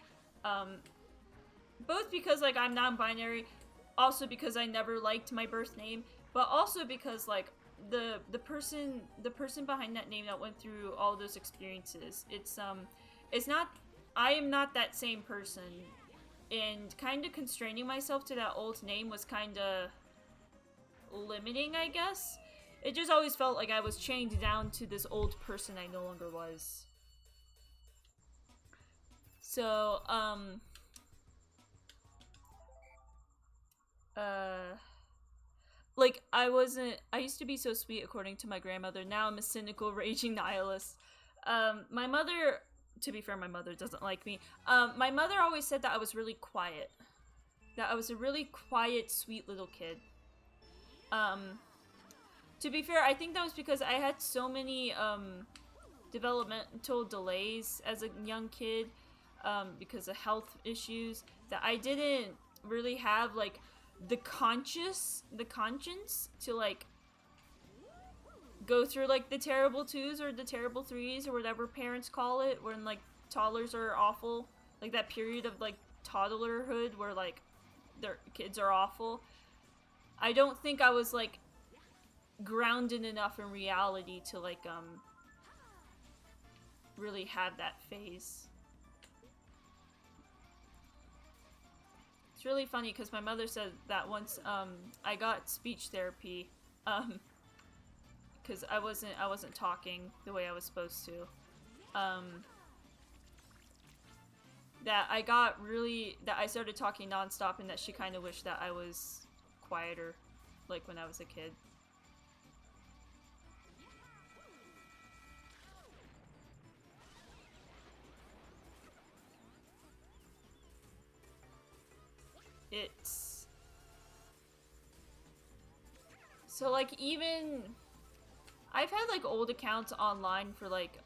Both because like I'm non-binary, also because I never liked my birth name, but also because like the person behind that name that went through all those experiences, it's not, I am not that same person and kind of constraining myself to that old name was kind of limiting, I guess. It just always felt like I was chained down to this old person I no longer was. So, like, I used to be so sweet according to my grandmother. Now I'm a cynical, raging nihilist. My mother, to be fair, my mother doesn't like me. My mother always said that I was really quiet. That I was a really quiet, sweet little kid. To be fair, I think that was because I had so many, developmental delays as a young kid, because of health issues, that I didn't really have, like, the conscience to, like, go through, like, the terrible twos or the terrible threes or whatever parents call it, when, like, toddlers are awful. Like, that period of, like, toddlerhood where, like, their kids are awful. I don't think I was, like, grounded enough in reality to, like, really have that phase. It's really funny because my mother said that once I got speech therapy because I wasn't talking the way I was supposed to. That I started talking nonstop, and that she kind of wished that I was quieter, like when I was a kid. It's so, like, even I've had, like, old accounts online for, like,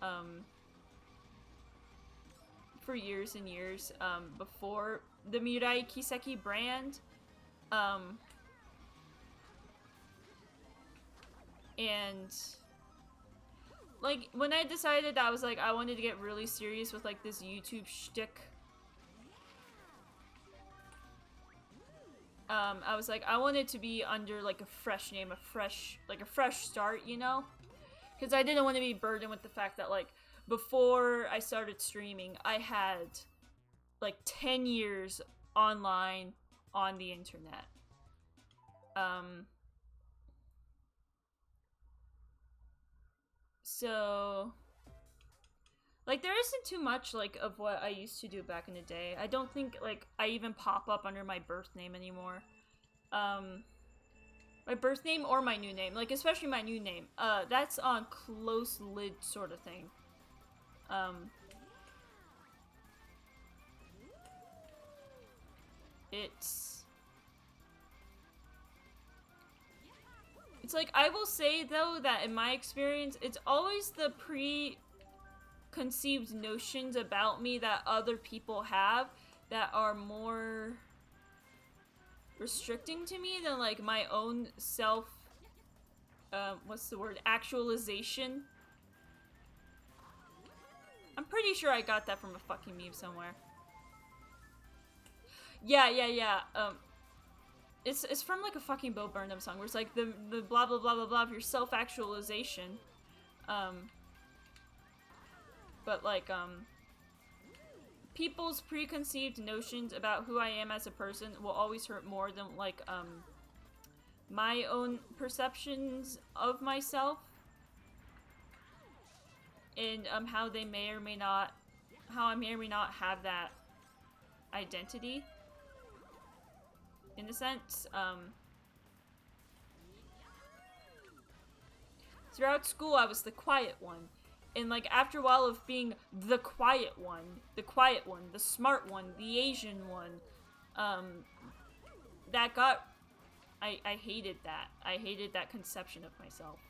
for years and years, before the Mirai Kiseki brand, and, like, when I decided I was, like, I wanted to get really serious with, like, this YouTube shtick, I was like, I wanted to be under, like, a fresh name, a fresh start, you know? Because I didn't want to be burdened with the fact that, like, before I started streaming, I had, like, 10 years online on the internet. So, like, there isn't too much, like, of what I used to do back in the day. I don't think, like, I even pop up under my birth name anymore. My birth name or my new name. Like, especially my new name. That's on close lid sort of thing. It's like, I will say, though, that in my experience, it's always the preconceived notions about me that other people have that are more restricting to me than, like, my own self, what's the word? Actualization. I'm pretty sure I got that from a fucking meme somewhere. Yeah. It's from, like, a fucking Bo Burnham song where it's like the blah blah blah blah blah of your self-actualization. But, like, people's preconceived notions about who I am as a person will always hurt more than, like, my own perceptions of myself. And, how I may or may not have that identity. In a sense, throughout school I was the quiet one. And, like, after a while of being the quiet one, the smart one, the Asian one, that got... I hated that. I hated that conception of myself.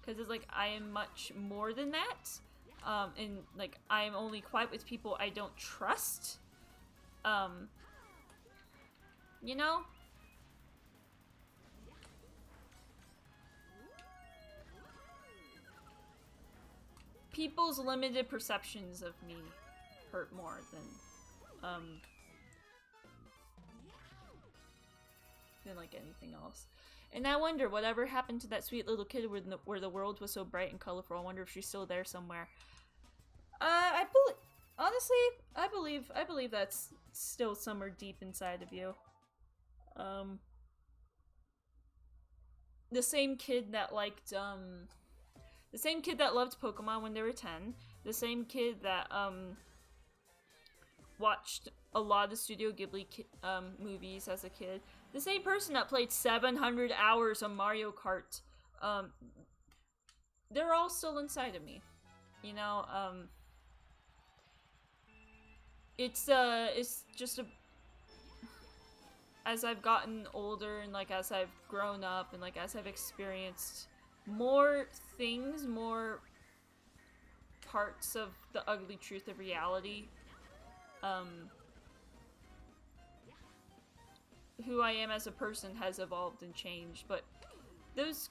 Because it's like, I am much more than that. And, like, I am only quiet with people I don't trust. You know? People's limited perceptions of me hurt more than like anything else. And I wonder whatever happened to that sweet little kid where the world was so bright and colorful. I wonder if she's still there somewhere. I believe Honestly, I believe that's still somewhere deep inside of you. Um, the same kid that liked the same kid that loved Pokemon when they were 10, the same kid that watched a lot of Studio Ghibli movies as a kid, the same person that played 700 hours on Mario Kart, um, they're all still inside of me. You know, it's just a as I've gotten older and like as I've grown up and like as I've experienced more things, more parts of the ugly truth of reality, um, who I am as a person has evolved and changed. But those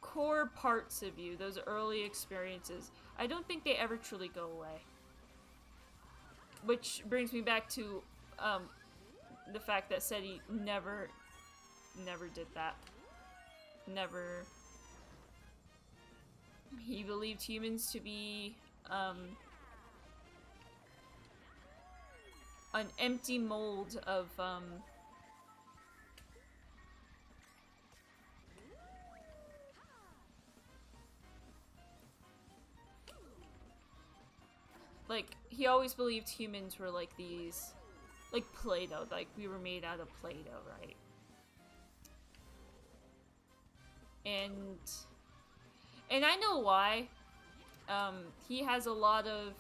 core parts of you, those early experiences, I don't think they ever truly go away. Which brings me back to the fact that SETI never did that. Never. He believed humans to be an empty mold of like, he always believed humans were like these, like Play-Doh, like we were made out of Play-Doh, right? And I know why. He has a lot of,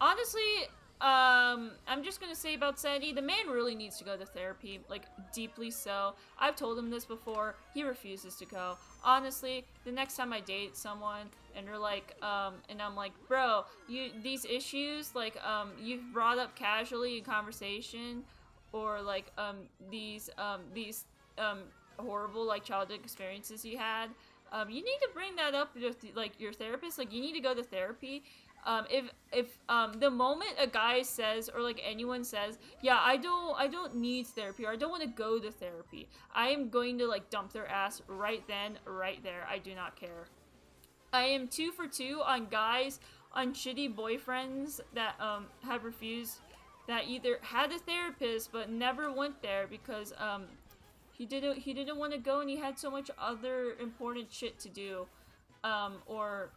honestly, I'm just gonna say about Sandy, the man really needs to go to therapy, like, deeply so. I've told him this before, he refuses to go. Honestly, the next time I date someone, and they're like, and I'm like, bro, these issues, like, you've brought up casually in conversation, or, like, these horrible, like, childhood experiences you had, you need to bring that up with, like, your therapist, like, you need to go to therapy. If the moment a guy says, or like anyone says, yeah, I don't need therapy, or I don't want to go to therapy, I am going to like dump their ass right then, right there. I do not care. I am 2 for 2 on guys, on shitty boyfriends that have refused, that either had a therapist but never went there because he didn't want to go and he had so much other important shit to do, or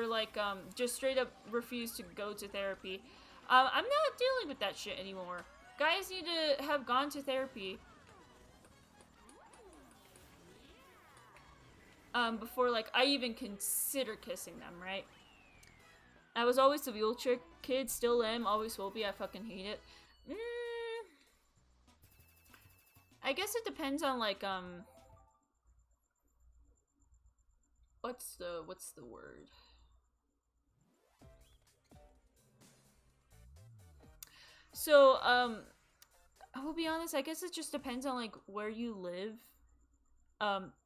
like just straight up refuse to go to therapy. I'm not dealing with that shit anymore. Guys need to have gone to therapy before like I even consider kissing them, right? I was always the wheelchair kid, still am, always will be. I fucking hate it. I guess it depends on like what's the word? So, I will be honest, I guess it just depends on, like, where you live.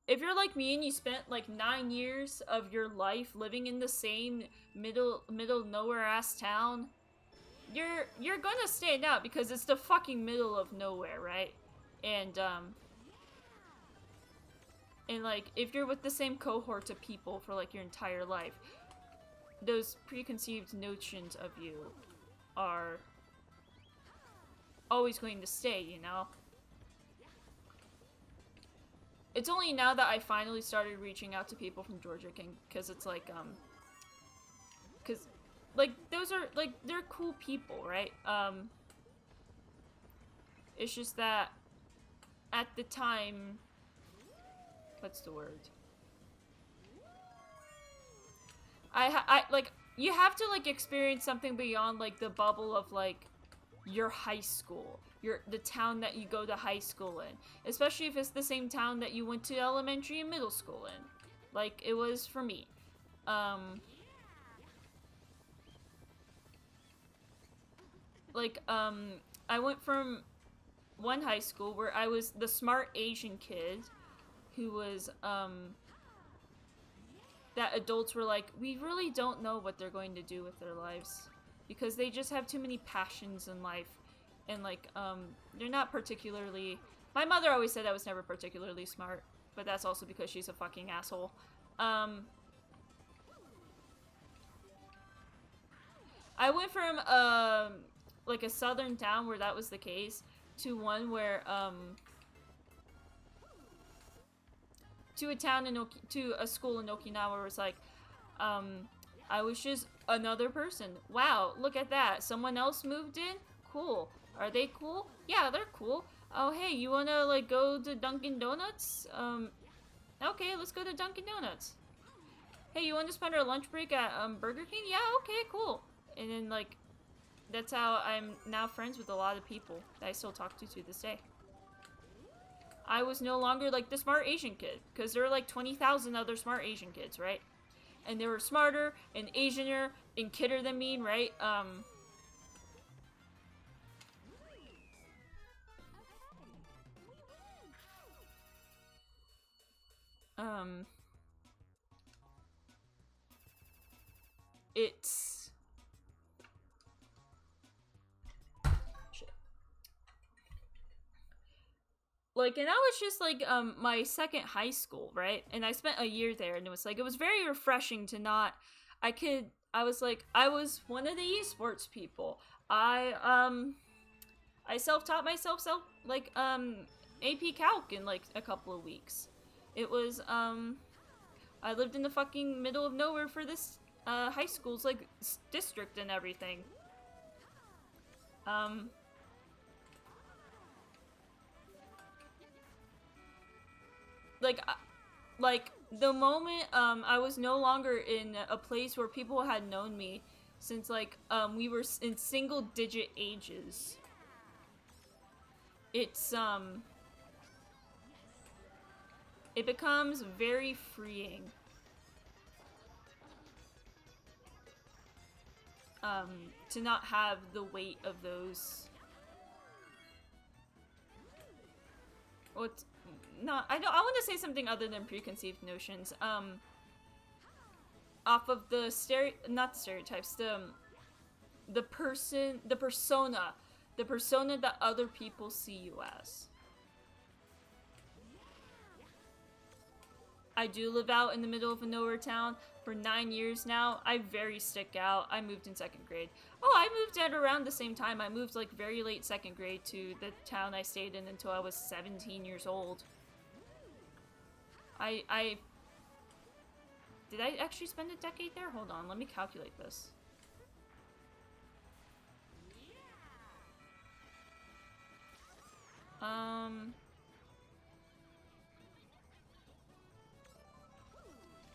If you're like me and you spent, like, 9 years of your life living in the same middle nowhere ass town, you're gonna stand out because it's the fucking middle of nowhere, right? And, like, if you're with the same cohort of people for, like, your entire life, those preconceived notions of you are always going to stay, you know? It's only now that I finally started reaching out to people from Georgia, because it's like, because, like, those are, like, they're cool people, right? It's just that, at the time, what's the word? Like, you have to, like, experience something beyond, like, the bubble of, like, your high school, the town that you go to high school in, especially if it's the same town that you went to elementary and middle school in, like it was for me. I went from one high school where I was the smart Asian kid who was that adults were like, we really don't know what they're going to do with their lives because they just have too many passions in life, and like they're not particularly, my mother always said I was never particularly smart, but that's also because she's a fucking asshole. I went from like a southern town where that was the case to one where to a town in to a school in Okinawa where it's like I was just another person. Wow, look at that. Someone else moved in? Cool. Are they cool? Yeah, they're cool. Oh, hey, you wanna, like, go to Dunkin' Donuts? Okay, let's go to Dunkin' Donuts. Hey, you wanna spend our lunch break at, Burger King? Yeah, okay, cool. And then, like, that's how I'm now friends with a lot of people that I still talk to this day. I was no longer, like, the smart Asian kid, because there were, like, 20,000 other smart Asian kids, right? And they were smarter and Asianer and kidder than me, right? It's shit. Like, and that was just like my second high school, right? And I spent a year there, and it was like it was very refreshing to not. I was like I was one of the esports people. I self-taught myself AP Calc in like a couple of weeks. It was I lived in the fucking middle of nowhere for this high school's like district and everything. Like like the moment I was no longer in a place where people had known me since like we were in single digit ages. It's it becomes very freeing. To not have the weight of those. What's not? I want to say something other than preconceived notions. Off of the not the stereotypes. The persona that other people see you as. I do live out in the middle of a nowhere town for 9 years now. I very stick out. I moved in 2nd grade. Oh, I moved at around the same time. I moved like very late 2nd grade to the town I stayed in until I was 17 years old. Did I actually spend a decade there? Hold on, let me calculate this.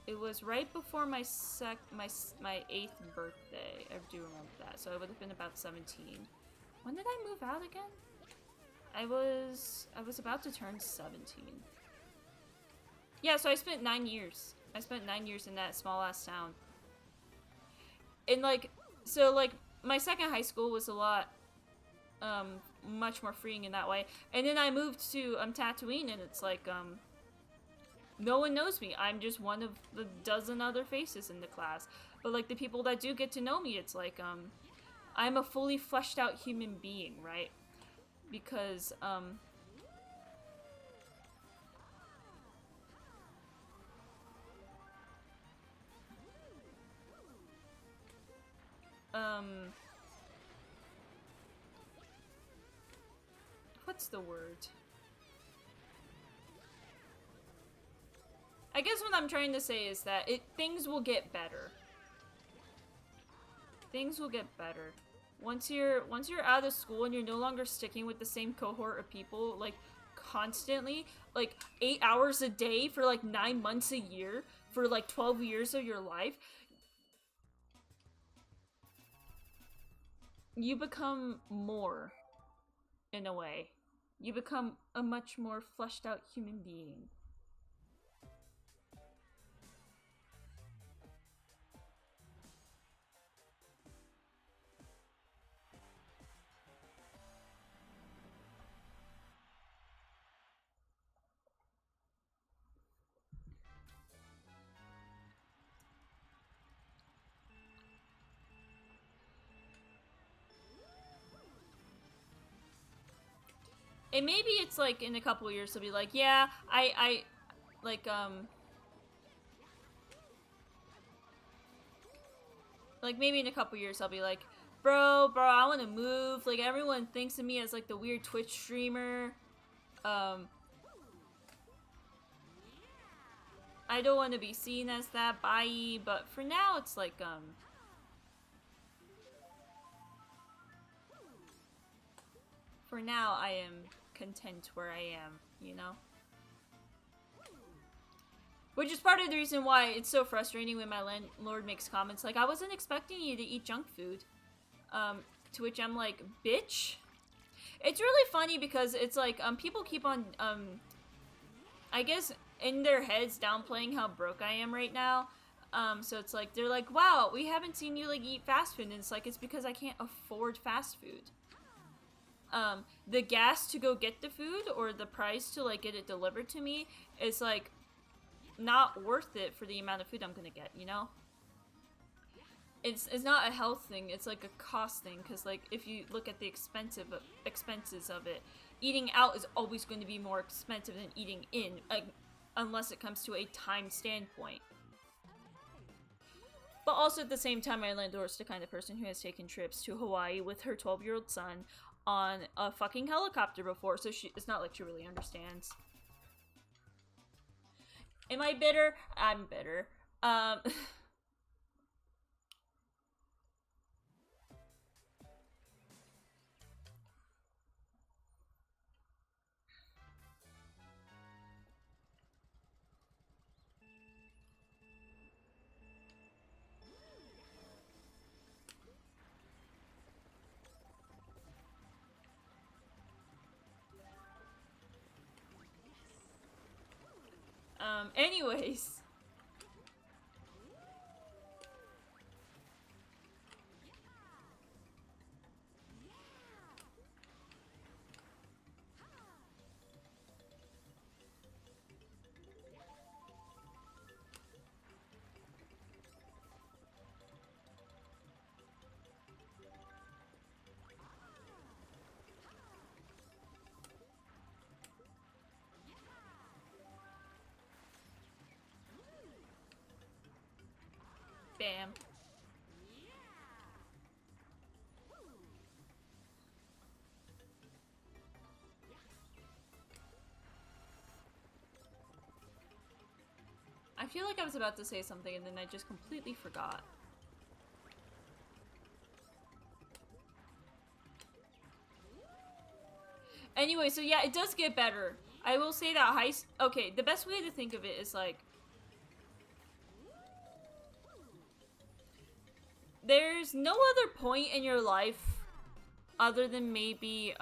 It was right before my 8th birthday. I do remember that. So I would have been about 17. When did I move out again? I was about to turn 17. Yeah, so I spent 9 years. I spent 9 years in that small ass town. And like, so like my second high school was a lot much more freeing in that way. And then I moved to Tatooine, and it's like no one knows me. I'm just one of the dozen other faces in the class. But like the people that do get to know me, it's like I'm a fully fleshed out human being, right? Because what's the word? I guess what I'm trying to say is that things will get better. Things will get better. Once you're out of school and you're no longer sticking with the same cohort of people, like, constantly, like, 8 hours a day for, like, 9 months a year, for, like, 12 years of your life, you become more, in a way. You become a much more fleshed out human being. And maybe it's like in a couple of years they'll be like, yeah, I like Like, maybe in a couple years I'll be like, bro, I want to move. Like, everyone thinks of me as, like, the weird Twitch streamer. I don't want to be seen as that, bye. But for now, it's like, for now, I am content where I am, you know? Which is part of the reason why it's so frustrating when my landlord makes comments like, I wasn't expecting you to eat junk food. To which I'm like, bitch? It's really funny because it's like, people keep on, I guess, in their heads downplaying how broke I am right now. So it's like, they're like, wow, we haven't seen you, like, eat fast food. And it's like, it's because I can't afford fast food. The gas to go get the food or the price to, like, get it delivered to me is, like, not worth it for the amount of food I'm gonna get, you know? It's not a health thing, it's like a cost thing, because, like, if you look at the expenses of it, eating out is always going to be more expensive than eating in, unless it comes to a time standpoint. But also at the same time, my landlord's the kind of person who has taken trips to Hawaii with her 12-year-old son on a fucking helicopter before, so it's not like she really understands. Am I bitter? I'm bitter. Anyways. Bam. I feel like I was about to say something and then I just completely forgot. Anyway, so yeah, it does get better. I will say that okay, the best way to think of it is like, there's no other point in your life other than maybe,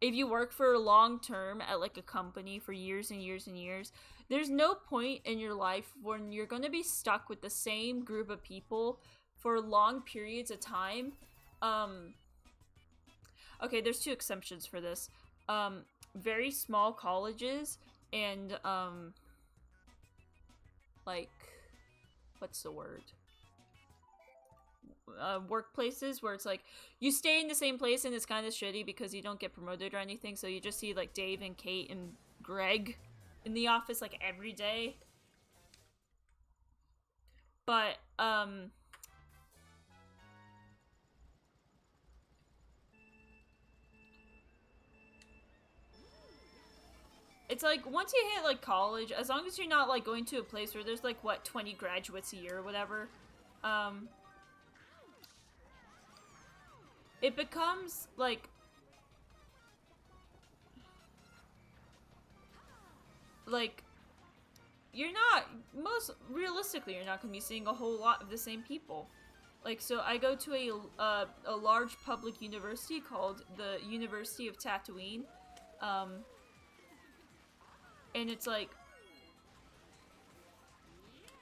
if you work for long term at like a company for years and years and years, there's no point in your life when you're going to be stuck with the same group of people for long periods of time. Okay, there's two exceptions for this. Very small colleges and, like, what's the word? Workplaces where it's like, you stay in the same place and it's kind of shitty because you don't get promoted or anything, so you just see, like, Dave and Kate and Greg in the office, like, every day. But, it's like, once you hit, like, college, as long as you're not, like, going to a place where there's, like, what, 20 graduates a year or whatever, it becomes, like, you're not, realistically, you're not going to be seeing a whole lot of the same people. Like, so I go to a large public university called the University of Tatooine, and it's like,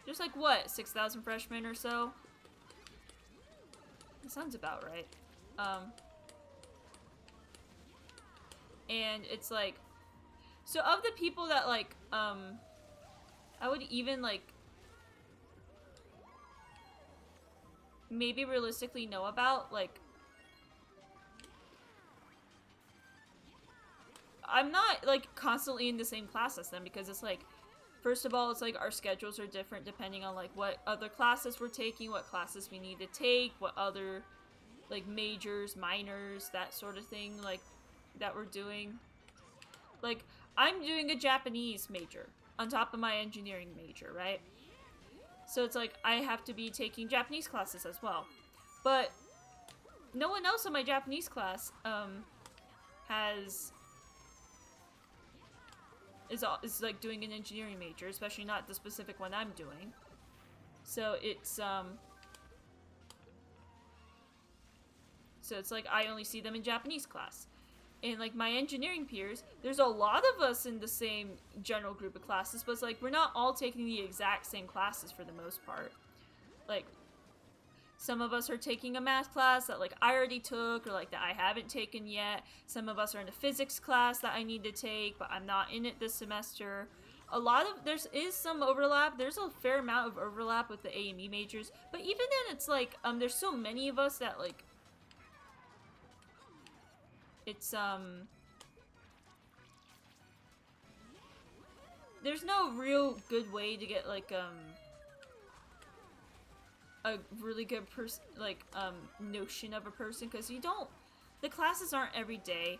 there's like, what, 6,000 freshmen or so? That sounds about right. And it's like, so of the people that, like, I would even, like, maybe realistically know about, like, I'm not, like, constantly in the same class as them because it's like, First of all, it's like our schedules are different depending on like what other classes we're taking, what classes we need to take, what other like majors, minors, that sort of thing like that we're doing. Like I'm doing a Japanese major on top of my engineering major, right? So it's like I have to be taking Japanese classes as well. But no one else in my Japanese class is like doing an engineering major, especially not the specific one I'm doing. So it's like I only see them in Japanese class. And like my engineering peers, there's a lot of us in the same general group of classes, but it's like we're not all taking the exact same classes for the most part. Like some of us are taking a math class that like I already took or like that I haven't taken yet. Some of us are in a physics class that I need to take, but I'm not in it this semester. There is some overlap. There's a fair amount of overlap with the AME majors, but even then it's like there's so many of us that like it's there's no real good way to get like a really good notion of a person, because the classes aren't every day.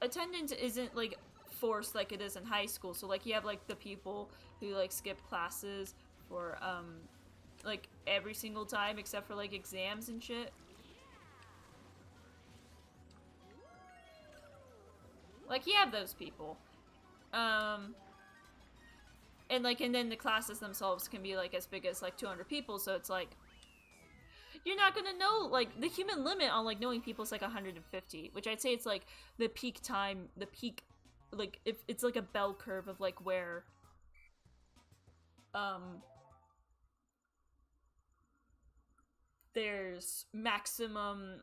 Attendance isn't like forced like it is in high school, so like you have like the people who like skip classes for like every single time except for like exams and shit. Like you have those people. And then the classes themselves can be like as big as like 200 people, so it's like you're not gonna know, like the human limit on like knowing people is like 150, which I'd say it's like the peak time, like if it's like a bell curve of like where there's maximum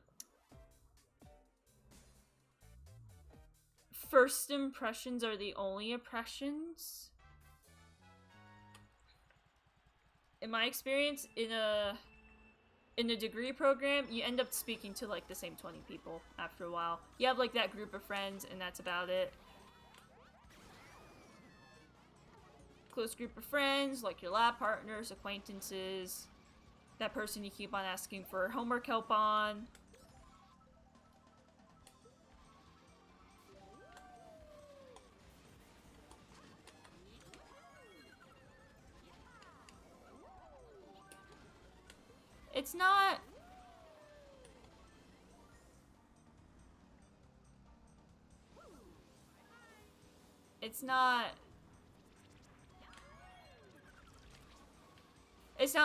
first impressions are the only impressions. In my experience, in a degree program, you end up speaking to like the same 20 people after a while. You have like that group of friends and that's about it. Close group of friends, like your lab partners, acquaintances, that person you keep on asking for homework help on. It's not... It's not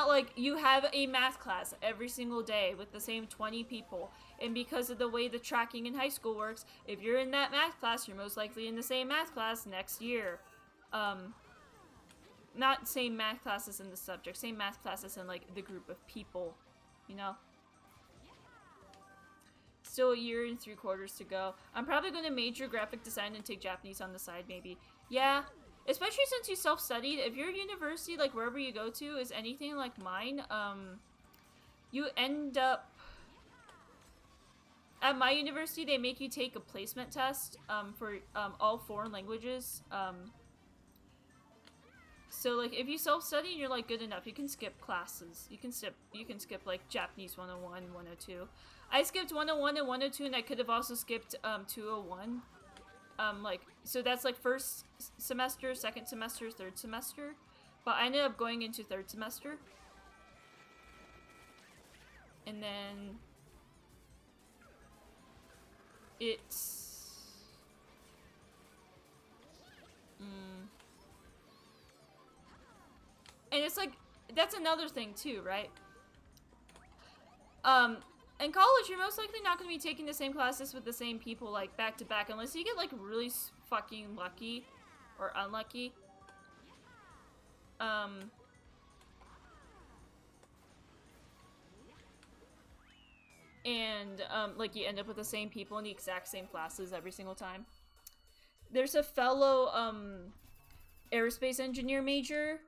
like you have a math class every single day with the same 20 people, and because of the way the tracking in high school works, if you're in that math class, you're most likely in the same math class next year. Not same math classes in the subject, same math classes in like the group of people, you know? Still a year and 3/4 to go. I'm probably going to major graphic design and take Japanese on the side, maybe. Yeah, especially since you self-studied. If your university, like wherever you go to, is anything like mine, you end up... At my university, they make you take a placement test for all foreign languages. So like if you self-study and you're like good enough, you can skip classes. You can skip like Japanese 101, 102. I skipped 101 and 102, and I could have also skipped 201. So that's like first semester, second semester, third semester. But I ended up going into third semester. And then it's and it's like, that's another thing too, right? In college, you're most likely not going to be taking the same classes with the same people, like, back to back, unless you get, like, really fucking lucky or unlucky. Like, you end up with the same people in the exact same classes every single time. There's a fellow, aerospace engineer major.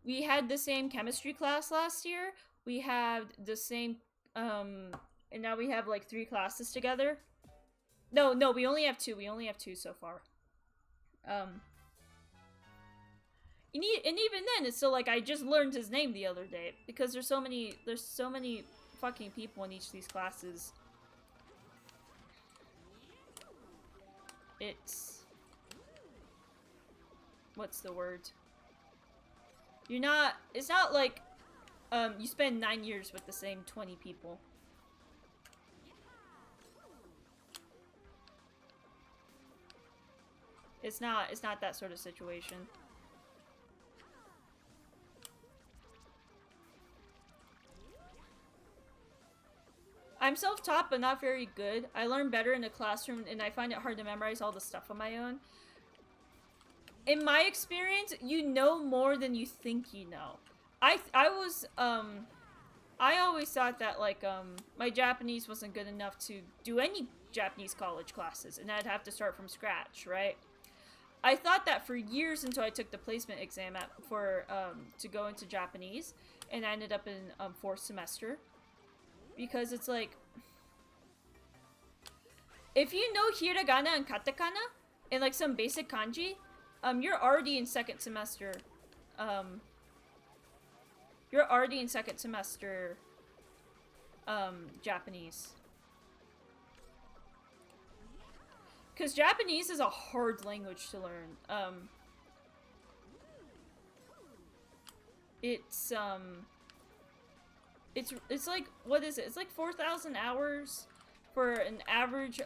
We had the same chemistry class last year. We had the same, and now we have like 3 classes together. No, we only have 2. We only have 2 so far. and even then, it's still like I just learned his name the other day because there's so many fucking people in each of these classes. It's what's the word? It's not like you spend 9 years with the same 20 people. It's not that sort of situation. I'm self-taught but not very good. I learn better in the classroom and I find it hard to memorize all the stuff on my own. In my experience, you know more than you think you know. I always thought that like my Japanese wasn't good enough to do any Japanese college classes and I'd have to start from scratch, right? I thought that for years until I took the placement exam to go into Japanese, and I ended up in 4th semester. Because it's like, if you know hiragana and katakana and like some basic kanji, you're already in 2nd semester. You're already in 2nd semester Japanese. Because Japanese is a hard language to learn. It's like, what is it? It's like 4,000 hours for an average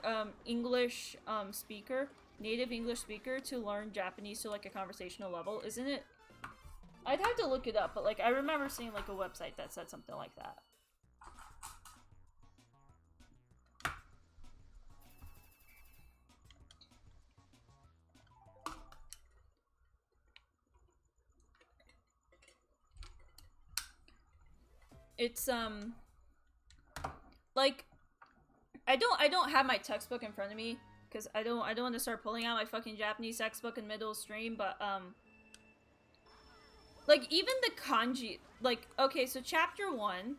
English speaker, native English speaker, to learn Japanese to like a conversational level, isn't it? I'd have to look it up, but like I remember seeing like a website that said something like that. It's like I don't have my textbook in front of me because I don't want to start pulling out my fucking Japanese textbook in the middle of stream, but like even the kanji, like, okay, so chapter one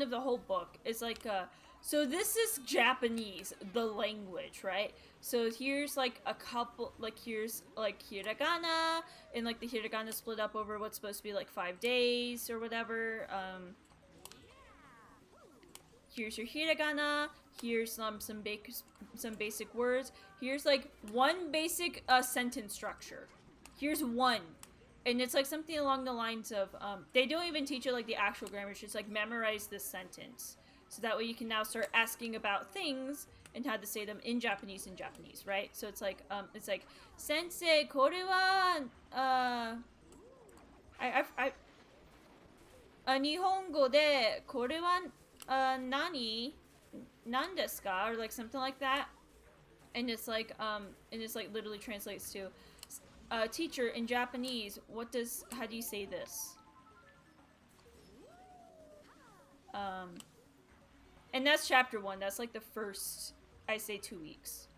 of the whole book is like so this is Japanese, the language, right? So here's like a couple, like here's like hiragana, and like the hiragana split up over what's supposed to be like 5 days or whatever. Here's your hiragana, here's some basic words, here's like one basic sentence structure. Here's one. And it's like something along the lines of, they don't even teach you like the actual grammar, it's just like memorize this sentence. So that way you can now start asking about things and how to say them in Japanese, right? So it's like, Sensei, kore wa, Nihongo de, kore wa, nan desu ka? Or like something like that. And it's like literally translates to, teacher, in Japanese, how do you say this? And that's chapter 1. That's like the first, I say, 2 weeks.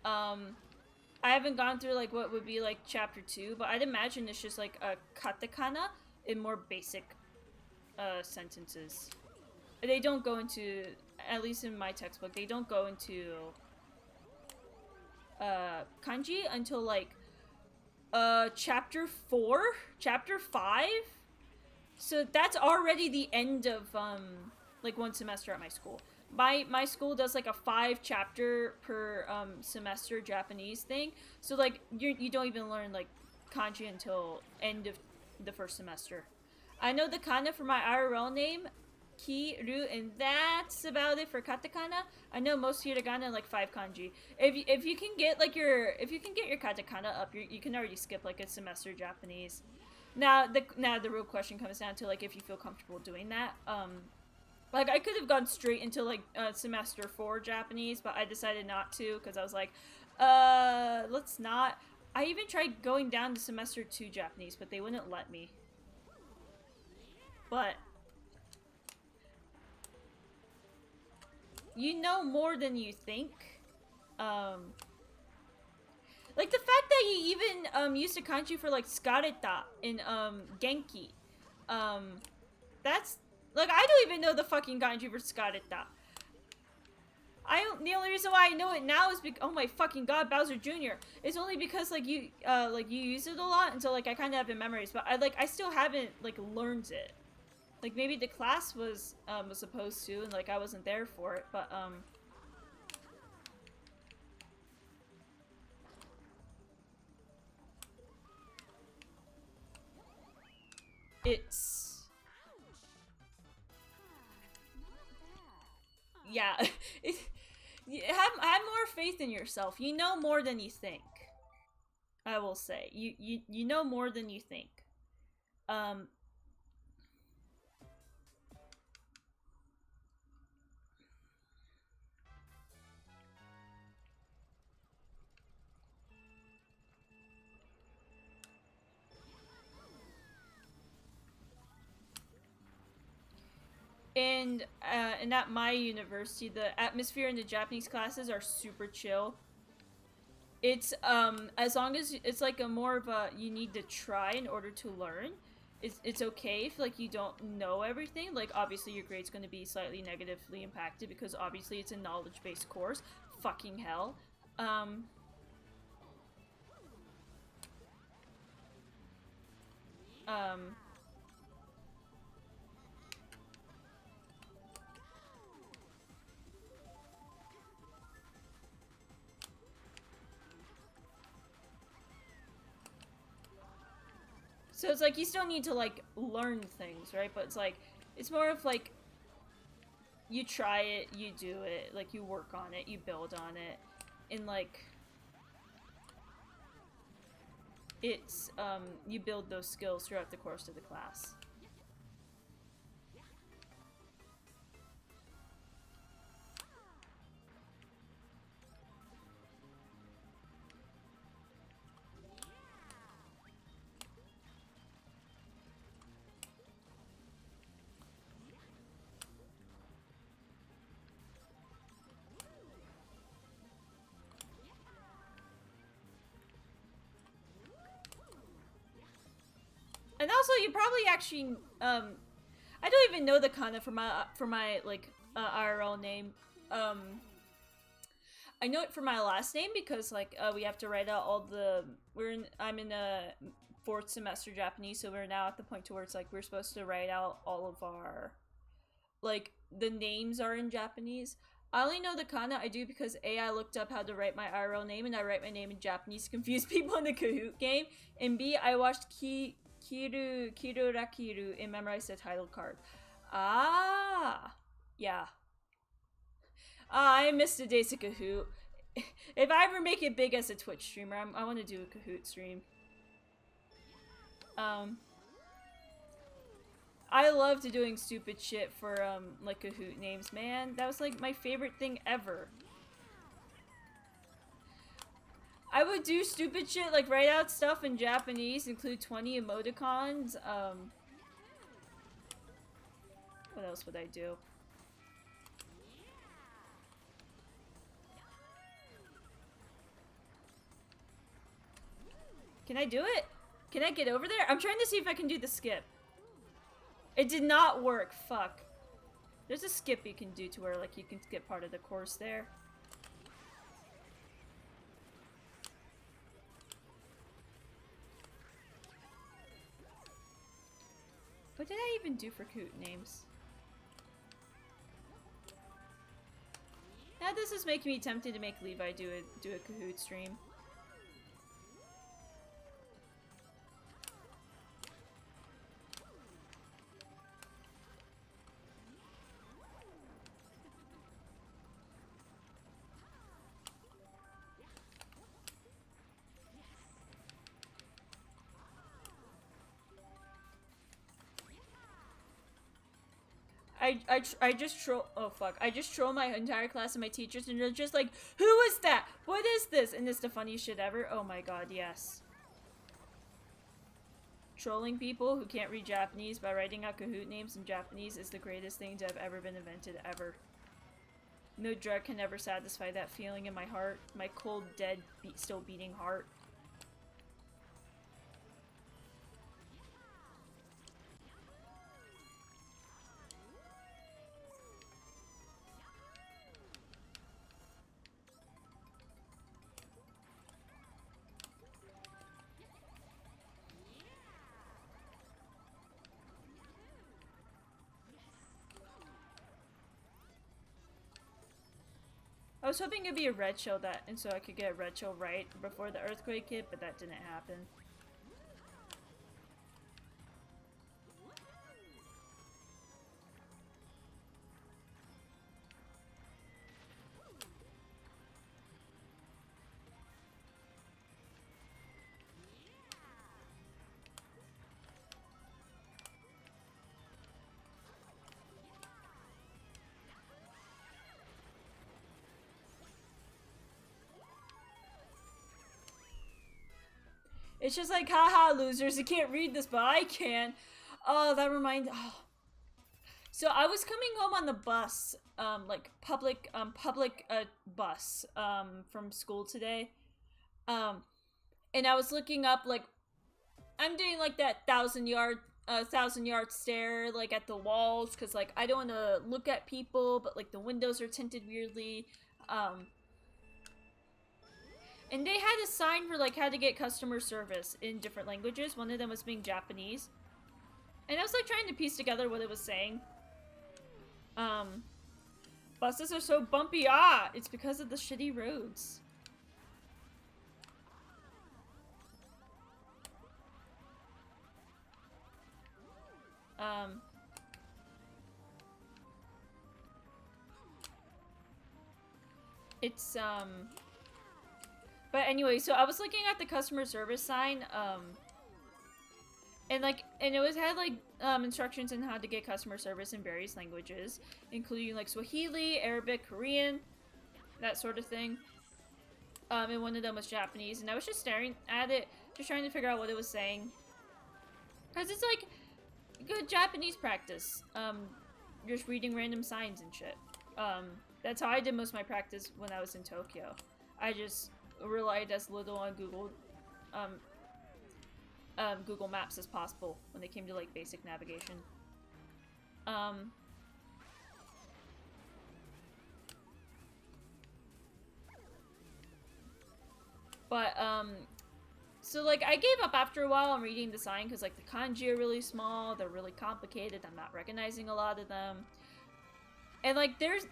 I haven't gone through like what would be like chapter 2, but I'd imagine it's just like a katakana in more basic sentences. They don't go into, at least in my textbook, they don't go into kanji until like chapter 4, chapter 5. So that's already the end of like 1 semester at my school. My school does like a 5 chapter per semester Japanese thing. So like you don't even learn like kanji until end of the 1st semester. I know the kana for my IRL name, Ki, Ru, and that's about it for katakana. I know most hiragana and like 5 kanji. If you can get your katakana up, you can already skip like a semester Japanese. Now the real question comes down to like if you feel comfortable doing that. Like I could have gone straight into like semester 4 Japanese, but I decided not to because I was like, let's not. I even tried going down to semester 2 Japanese, but they wouldn't let me. But you know more than you think. Like the fact that he even used a kanji for like skareta in Genki. That's like I don't even know the fucking kanji for skareta. The only reason why I know it now is because, oh my fucking god, Bowser Jr. It's only because like you use it a lot, and so like I kind of have it memorized, but I still haven't like learned it. Like maybe the class was supposed to, and like I wasn't there for it, but it's yeah. Have more faith in yourself. You know more than you think. I will say you know more than you think. And at my university, the atmosphere in the Japanese classes are super chill. It's as long as it's like a more of a you need to try in order to learn. It's okay if like you don't know everything. Like obviously your grade's going to be slightly negatively impacted because obviously it's a knowledge-based course. Fucking hell. So it's like you still need to like learn things, right? But it's like it's more of like you try it, you do it, like you work on it, you build on it, and like it's you build those skills throughout the course of the class. And also, you probably actually, I don't even know the kana for my like IRL name. I know it for my last name because like we have to write out all the. I'm in a 4th semester Japanese, so we're now at the point to where it's like we're supposed to write out all of our, like the names are in Japanese. I only know the kana I do because A, I looked up how to write my IRL name and I write my name in Japanese to confuse people in the Kahoot game, and B, I watched Kiru Rakiru and memorized the title card. Ah, yeah. I missed a days of Kahoot. If I ever make it big as a Twitch streamer, I want to do a Kahoot stream. I loved doing stupid shit for like Kahoot names, man. That was like my favorite thing ever. I would do stupid shit like write out stuff in Japanese, include 20 emoticons. What else would I do? Can I do it? Can I get over there? I'm trying to see if I can do the skip. It did not work. Fuck. There's a skip you can do to where like you can skip part of the course there. What did I even do for Kahoot names? Now this is making me tempted to make Levi do a Kahoot stream. I just troll. Oh fuck! I just troll my entire class and my teachers, and they're just like, "Who is that? What is this?" And it's the funniest shit ever. Oh my god, yes. Trolling people who can't read Japanese by writing out Kahoot names in Japanese is the greatest thing to have ever been invented ever. No drug can ever satisfy that feeling in my heart, my cold, dead, still beating heart. I was hoping it'd be a red shell that, and so I could get a red shell right before the earthquake hit, but that didn't happen. It's just like, haha, losers, you can't read this, but I can. Oh, that reminds. Oh. So I was coming home on the bus, like public bus, from school today, and I was looking up, like, I'm doing like that thousand yard stare, like at the walls, because like I don't want to look at people, but like the windows are tinted weirdly, and they had a sign for like how to get customer service in different languages. One of them was being Japanese. And I was like trying to piece together what it was saying. Buses are so bumpy. Ah, it's because of the shitty roads. It's But anyway, so I was looking at the customer service sign, and it had like instructions on how to get customer service in various languages, including like Swahili, Arabic, Korean, that sort of thing. And one of them was Japanese, and I was just staring at it, just trying to figure out what it was saying. Cause it's like good Japanese practice. Just reading random signs and shit. That's how I did most of my practice when I was in Tokyo. I just relied as little on Google Maps as possible when it came to like basic navigation. So like I gave up after a while on reading the sign because like the kanji are really small, they're really complicated, I'm not recognizing a lot of them. And like there's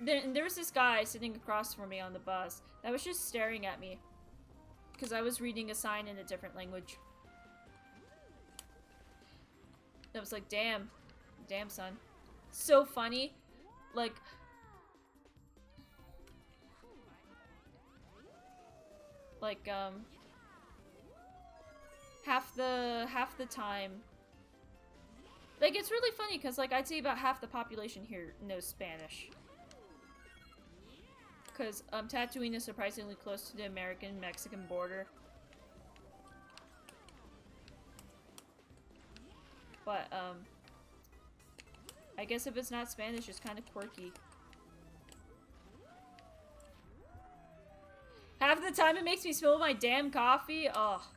this guy sitting across from me on the bus that was just staring at me because I was reading a sign in a different language. I was like, damn, son. So funny. Like, half the time. Like, it's really funny because, like, I'd say about half the population here knows Spanish. Because, Tatooine is surprisingly close to the American-Mexican border. But, I guess if it's not Spanish, it's kind of quirky. Half the time it makes me spill my damn coffee. Oh.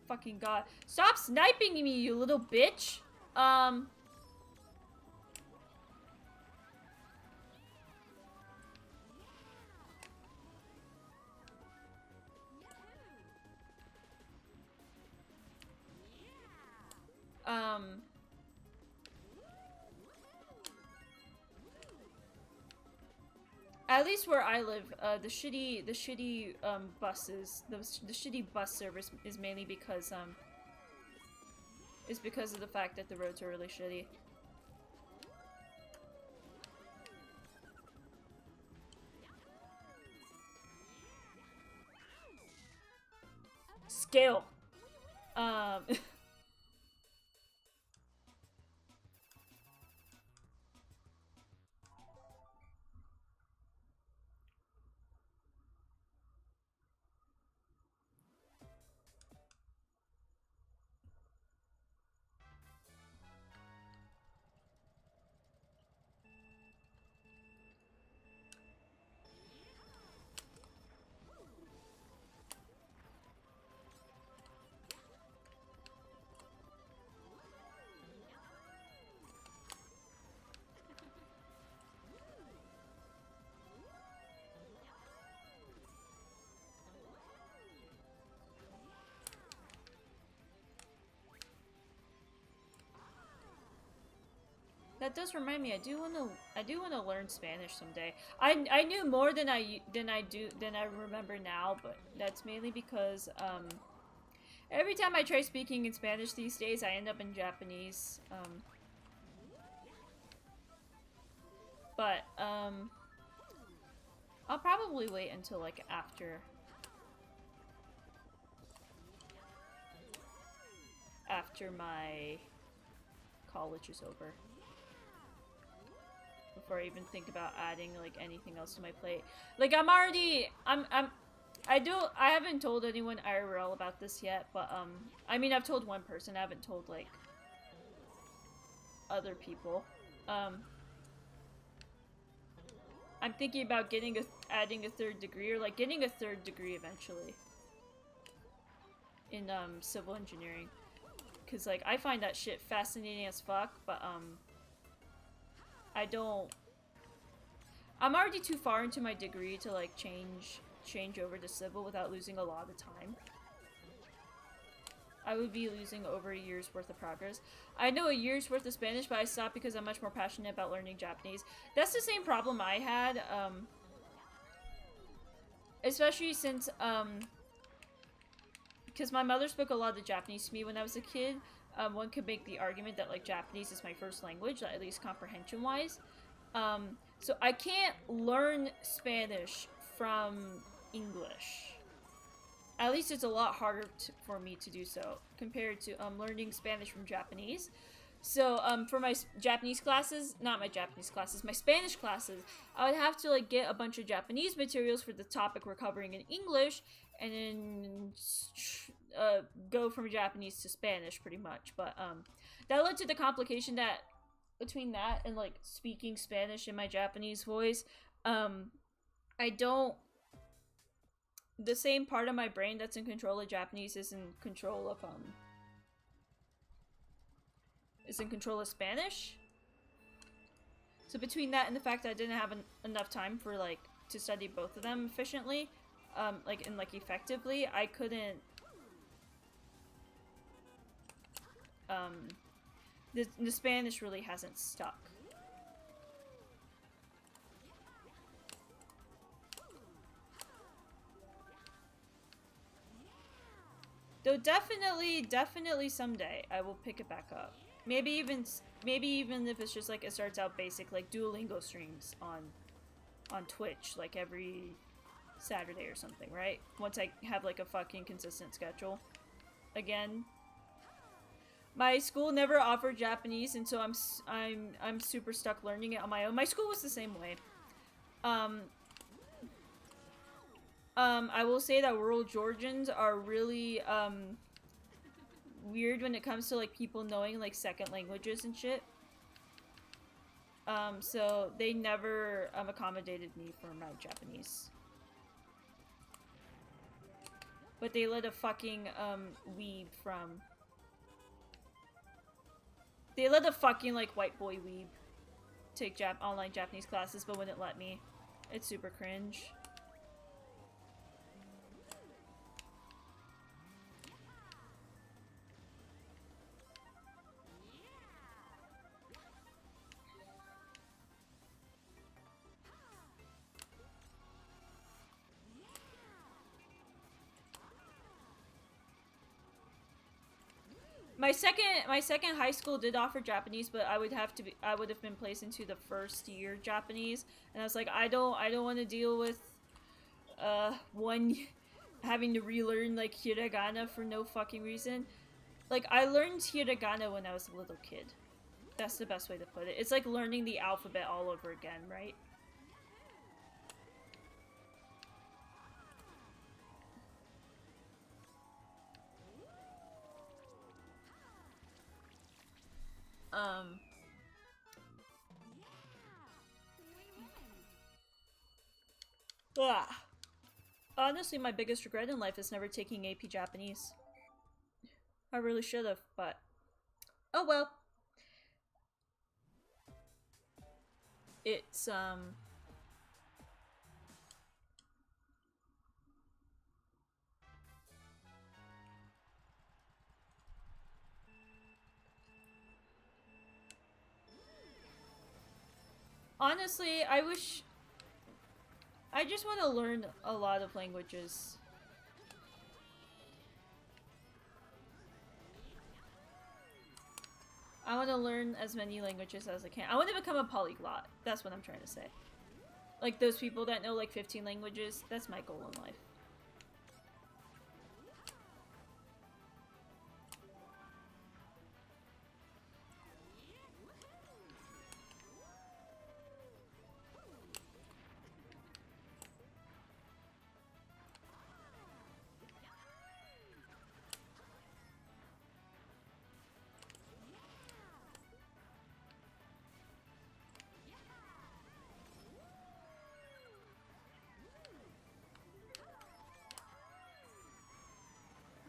Fucking god. Stop sniping me, you little bitch! At least where I live, the shitty buses, the shitty bus service is mainly because of the fact that the roads are really shitty. Scale. that does remind me. I do want to learn Spanish someday. I knew more than I remember now, but that's mainly because every time I try speaking in Spanish these days, I end up in Japanese. But I'll probably wait until like after my college is over before I even think about adding like anything else to my plate. Like I haven't told anyone IRL about this yet, but I mean I've told one person, I haven't told like other people. I'm thinking about adding a third degree, or like getting a third degree eventually in civil engineering, because like I find that shit fascinating as fuck, but I'm already too far into my degree to like change over to civil without losing a lot of time. I would be losing over a year's worth of progress. I know a year's worth of Spanish, but I stopped because I'm much more passionate about learning Japanese. That's the same problem I had, especially since, because my mother spoke a lot of Japanese to me when I was a kid. One could make the argument that, like, Japanese is my first language, at least comprehension-wise. So I can't learn Spanish from English. At least it's a lot harder for me to do so compared to learning Spanish from Japanese. So for my Japanese classes, not my Japanese classes, my Spanish classes, I would have to like get a bunch of Japanese materials for the topic we're covering in English, and then go from Japanese to Spanish pretty much. But that led to the complication that between that and like speaking Spanish in my Japanese voice, the same part of my brain that's in control of Japanese is in control of Spanish. So between that and the fact that I didn't have enough time for like to study both of them efficiently, effectively, I couldn't. The Spanish really hasn't stuck. Though definitely someday I will pick it back up. Maybe even if it's just like it starts out basic, like Duolingo streams on Twitch, like every Saturday or something, right? Once I have like a fucking consistent schedule. Again, my school never offered Japanese, and so I'm super stuck learning it on my own. My school was the same way. I will say that rural Georgians are really, weird when it comes to, like, people knowing, like, second languages and shit. So they never, accommodated me for my Japanese. But they let a fucking, weeb from... They let a fucking, like, white boy weeb take online Japanese classes, but wouldn't let me. It's super cringe. My second high school did offer Japanese, but I would have been placed into the first year Japanese, and I was like, I don't want to deal with having to relearn like hiragana for no fucking reason. Like, I learned hiragana when I was a little kid. That's the best way to put it. It's like learning the alphabet all over again, right? Honestly, my biggest regret in life is never taking AP Japanese. I really should have, but oh well. It's honestly, I just want to learn a lot of languages. I want to learn as many languages as I can. I want to become a polyglot. That's what I'm trying to say. Like those people that know like 15 languages. That's my goal in life.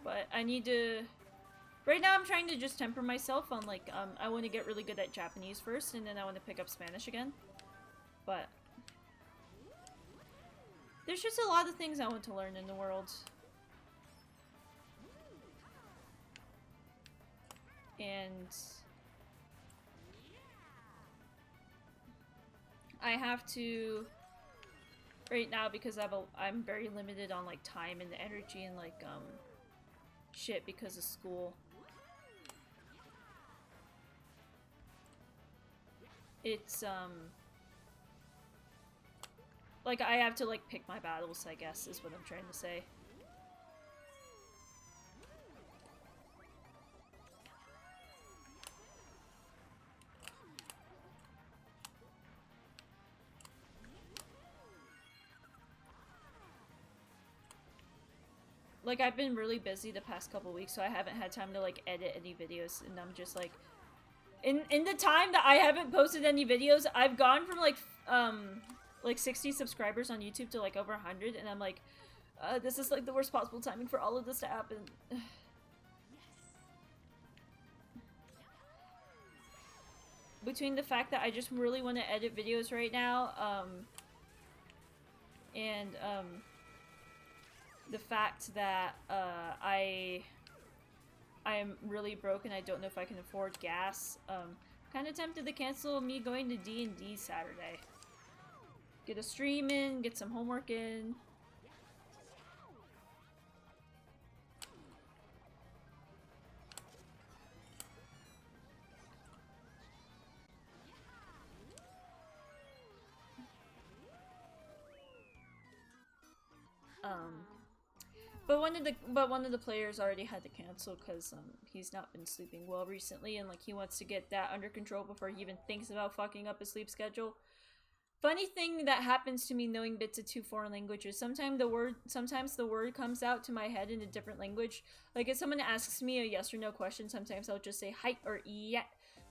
But I need to... Right now I'm trying to just temper myself on like, I want to get really good at Japanese first, and then I want to pick up Spanish again. But... there's just a lot of things I want to learn in the world. And... I have to... right now, because I'm very limited on like time and energy and like, shit because of school. It's, like, I have to, like, pick my battles, I guess, is what I'm trying to say. Like, I've been really busy the past couple weeks, so I haven't had time to, like, edit any videos, and I'm just, like... In the time that I haven't posted any videos, I've gone from, like 60 subscribers on YouTube to, like, over 100, and I'm like, this is, like, the worst possible timing for all of this to happen. Between the fact that I just really want to edit videos right now, and, the fact that, I am really broke and I don't know if I can afford gas. Kind of tempted to cancel me going to D&D Saturday. Get a stream in, get some homework in. But one of the players already had to cancel because he's not been sleeping well recently, and like he wants to get that under control before he even thinks about fucking up his sleep schedule. Funny thing that happens to me knowing bits of 2 foreign languages. Sometimes the word comes out to my head in a different language. Like if someone asks me a yes or no question, sometimes I'll just say hi or yeah.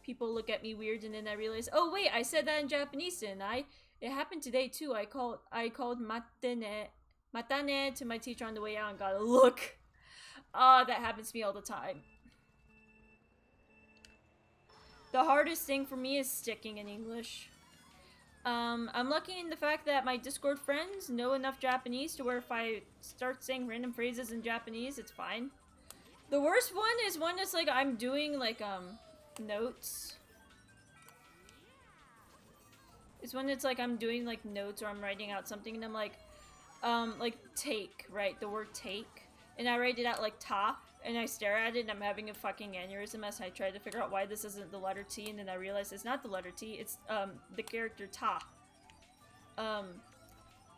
People look at me weird, and then I realize, oh wait, I said that in Japanese, didn't I? It happened today too. I called matane to my teacher on the way out and got a look. That happens to me all the time. The hardest thing for me is sticking in English. I'm lucky in the fact that my Discord friends know enough Japanese to where if I start saying random phrases in Japanese, it's fine. The worst one is one that's like I'm doing like notes. It's when it's like I'm doing like notes or I'm writing out something and I'm like take, right? The word take. And I write it out like ta, and I stare at it and I'm having a fucking aneurysm as I try to figure out why this isn't the letter T, and then I realize it's not the letter T, it's the character ta.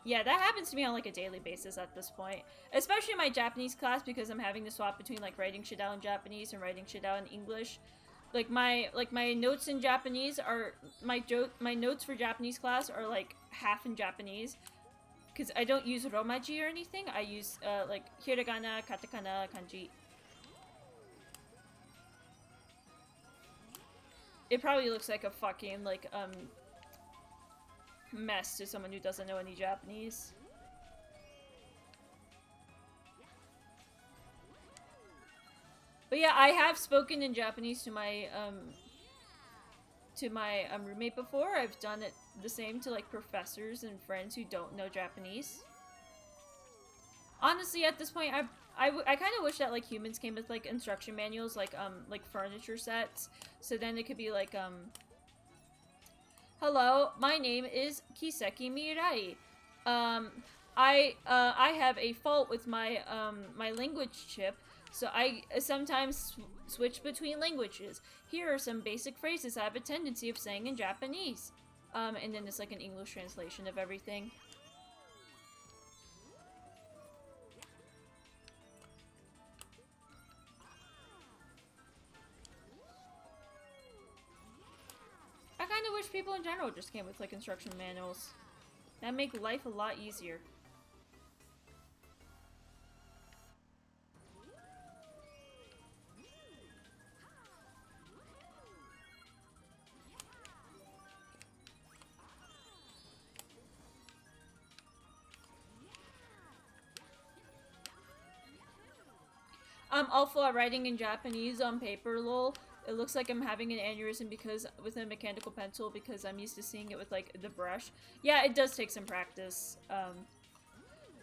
Yeah, that happens to me on like a daily basis at this point. Especially in my Japanese class, because I'm having to swap between like writing shit out in Japanese and writing shit out in English. Like my notes in Japanese are my notes for Japanese class are like half in Japanese. Because I don't use romaji or anything, I use, like, hiragana, katakana, kanji. It probably looks like a fucking, like, mess to someone who doesn't know any Japanese. But yeah, I have spoken in Japanese to my roommate before. I've done it the same to like professors and friends who don't know Japanese. Honestly, at this point, I kind of wish that like humans came with like instruction manuals, like furniture sets, so then it could be like Hello, my name is Kiseki Mirai. Um, I have a fault with my my language chip, so I sometimes switch between languages. Here are some basic phrases I have a tendency of saying in Japanese. And then it's like an English translation of everything. I kind of wish people in general just came with like instruction manuals. That'd make life a lot easier. Also, writing in Japanese on paper, lol. It looks like I'm having an aneurysm because with a mechanical pencil because I'm used to seeing it with like the brush. Yeah, it does take some practice.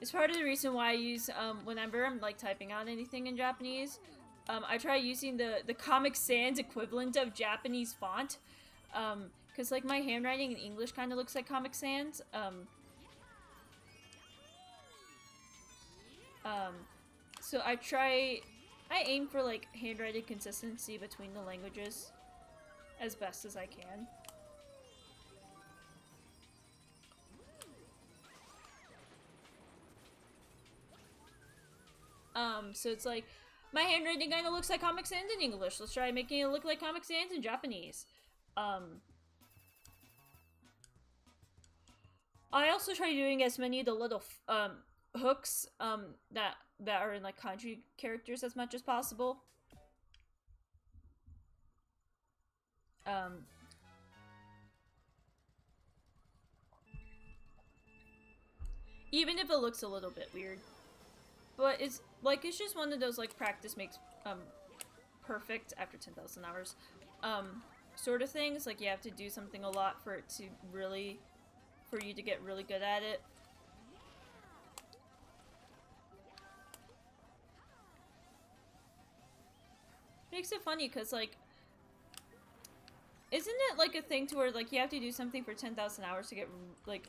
It's part of the reason why I use whenever I'm like typing out anything in Japanese. I try using the Comic Sans equivalent of Japanese font. Because like my handwriting in English kind of looks like Comic Sans. So I aim for like handwriting consistency between the languages as best as I can. So it's like my handwriting kind of looks like Comic Sans in English. Let's try making it look like Comic Sans in Japanese. I also try doing as many of the little hooks that are in like kanji characters as much as possible. Even if it looks a little bit weird. But it's like it's just one of those like practice makes perfect after 10,000 hours sort of things. Like you have to do something a lot for it to really for you to get really good at it. Makes it funny because like isn't it like a thing to where like you have to do something for 10,000 hours to get like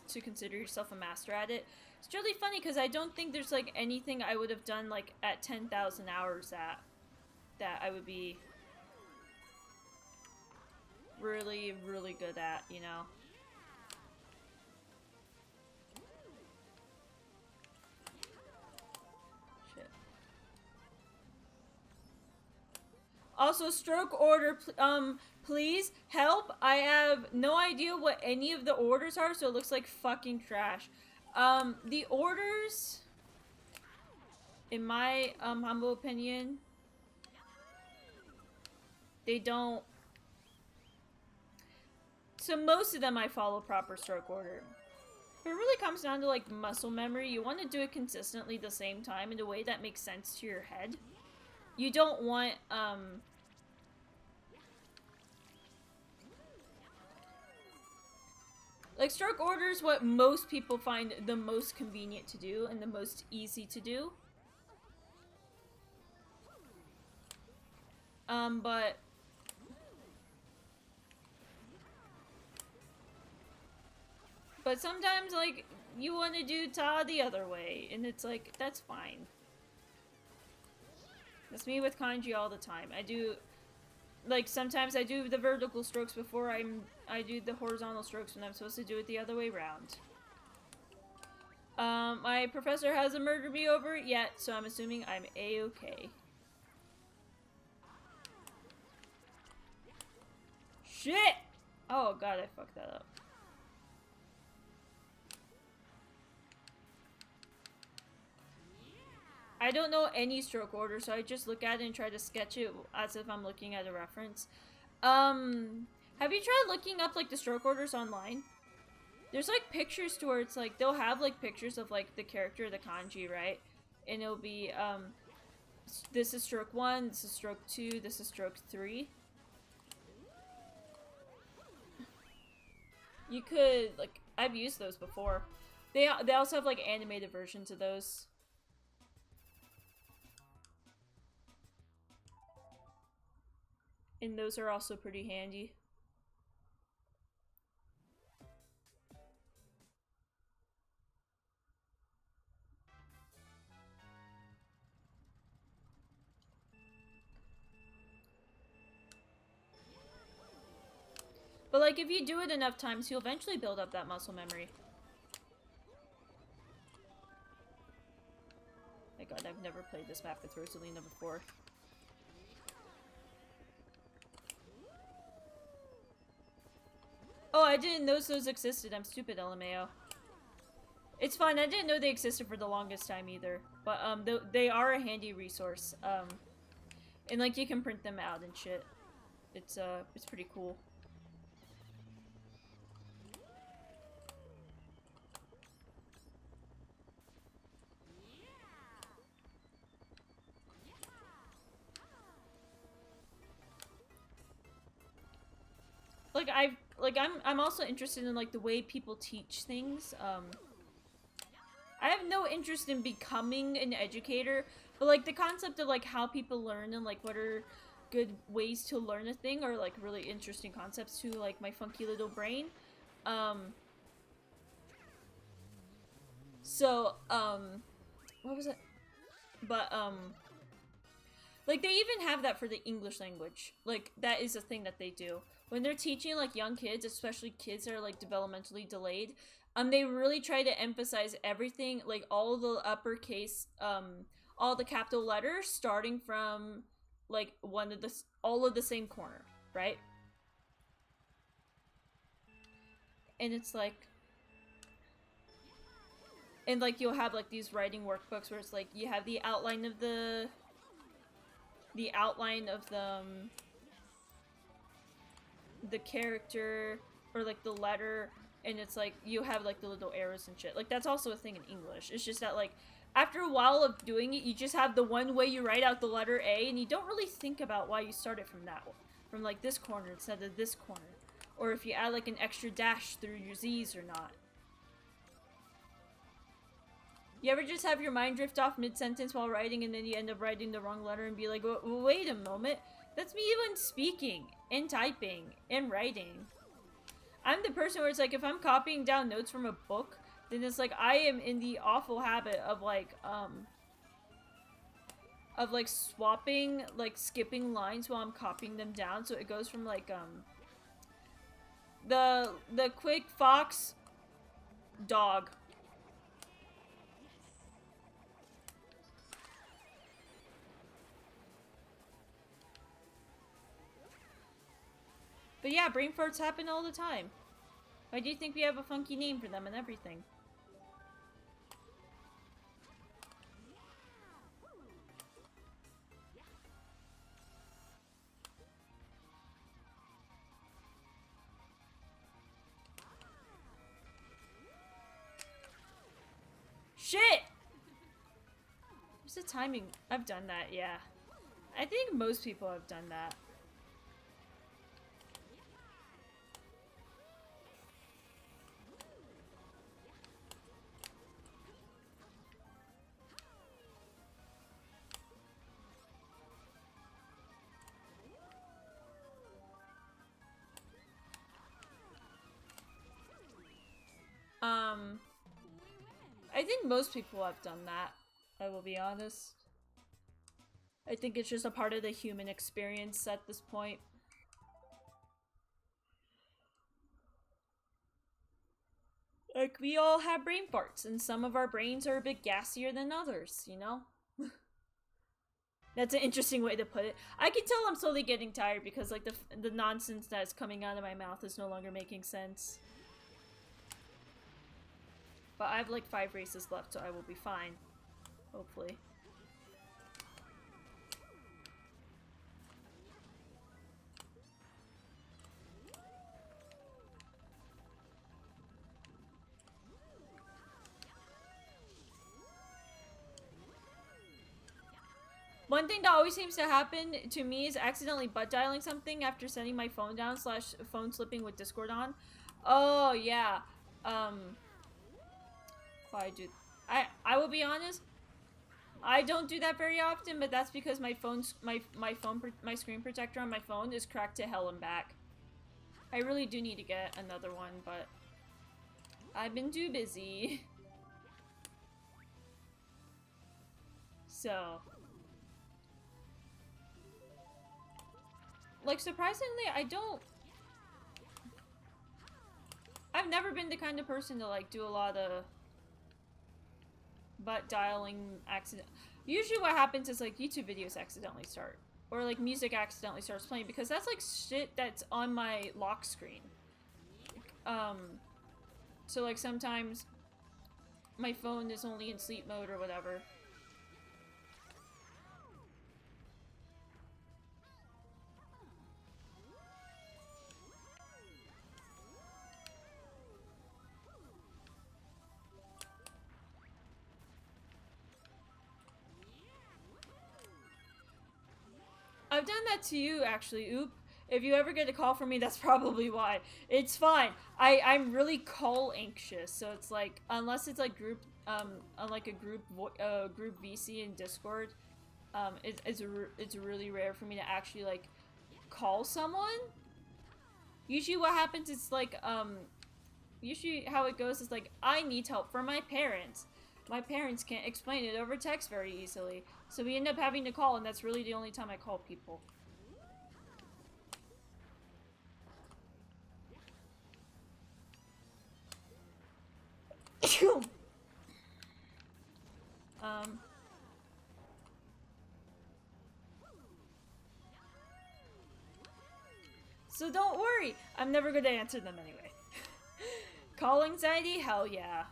to consider yourself a master at it? It's really funny because I don't think there's like anything I would have done like at 10,000 hours that I would be really, really good at, you know? Shit. Also, stroke order, please help. I have no idea what any of the orders are, so it looks like fucking trash. The orders, in my humble opinion, they don't. So most of them I follow proper stroke order. But it really comes down to like muscle memory. You want to do it consistently the same time in a way that makes sense to your head. You don't want like stroke order is what most people find the most convenient to do and the most easy to do. But sometimes like you want to do ta the other way and it's like that's fine. That's me with kanji all the time. I do like sometimes I do the vertical strokes before I do the horizontal strokes when I'm supposed to do it the other way around. My professor hasn't murdered me over it yet, so I'm assuming I'm a-okay. Shit! Oh god, I fucked that up. I don't know any stroke order, so I just look at it and try to sketch it as if I'm looking at a reference. Have you tried looking up like the stroke orders online? There's like pictures to where it's like they'll have like pictures of like the character of the kanji, right? And it'll be this is stroke 1, this is stroke 2, this is stroke 3. You could like I've used those before. They also have like animated versions of those. And those are also pretty handy. like, if you do it enough times, you'll eventually build up that muscle memory. My god, I've never played this map with Rosalina before. Oh, I didn't know those existed. I'm stupid, LMAO. It's fine. I didn't know they existed for the longest time either. But, they are a handy resource. And, like, you can print them out and shit. It's pretty cool. Like, I'm also interested in, like, the way people teach things. I have no interest in becoming an educator, but, like, the concept of, like, how people learn and, like, what are good ways to learn a thing are, like, really interesting concepts to, like, my funky little brain. What was it? But, like, they even have that for the English language. Like, that is a thing that they do. When they're teaching, like, young kids, especially kids that are, like, developmentally delayed, they really try to emphasize everything, like, all the uppercase, all the capital letters, starting from, like, all of the same corner, right? And it's, like... And, like, you'll have, like, these writing workbooks where it's, like, you have the outline of the... the character, or, like, the letter, and it's, like, you have, like, the little arrows and shit. Like, that's also a thing in English. It's just that, like, after a while of doing it, you just have the one way you write out the letter A, and you don't really think about why you started from that one. From, like, this corner instead of this corner. Or if you add, like, an extra dash through your Z's or not. You ever just have your mind drift off mid-sentence while writing, and then you end up writing the wrong letter and be like, wait a moment, that's me even speaking, and typing, and writing. I'm the person where it's like, if I'm copying down notes from a book, then it's like, I am in the awful habit of, like, swapping, like, skipping lines while I'm copying them down, so it goes from, like, the quick fox dog. But yeah, brain farts happen all the time. Why do you think we have a funky name for them and everything? Shit! What's the timing? I've done that, yeah. I think most people have done that. I think most people have done that, I will be honest. I think it's just a part of the human experience at this point. Like, we all have brain farts, and some of our brains are a bit gassier than others, you know? That's an interesting way to put it. I can tell I'm slowly getting tired because, like, the nonsense that is coming out of my mouth is no longer making sense. But I have, like, 5 races left, so I will be fine. Hopefully. One thing that always seems to happen to me is accidentally butt dialing something after setting my phone down / phone slipping with Discord on. Oh, yeah. I will be honest, I don't do that very often, but that's because my screen protector on my phone is cracked to hell and back. I really do need to get another one, but I've been too busy. So, like, surprisingly, I don't never been the kind of person to like do a lot of butt dialing accident. Usually what happens is like YouTube videos accidentally start. Or like music accidentally starts playing because that's like shit that's on my lock screen. So like sometimes my phone is only in sleep mode or whatever. I've done that to you, actually. Oop. If you ever get a call from me, that's probably why. It's fine. I'm really call anxious, so it's like unless it's like group like a group group VC in Discord, it's really rare for me to actually like call someone. Usually, what happens is like usually how it goes is like I need help from my parents. My parents can't explain it over text very easily, so we end up having to call, and that's really the only time I call people. So don't worry, I'm never gonna answer them anyway. Call anxiety? Hell yeah.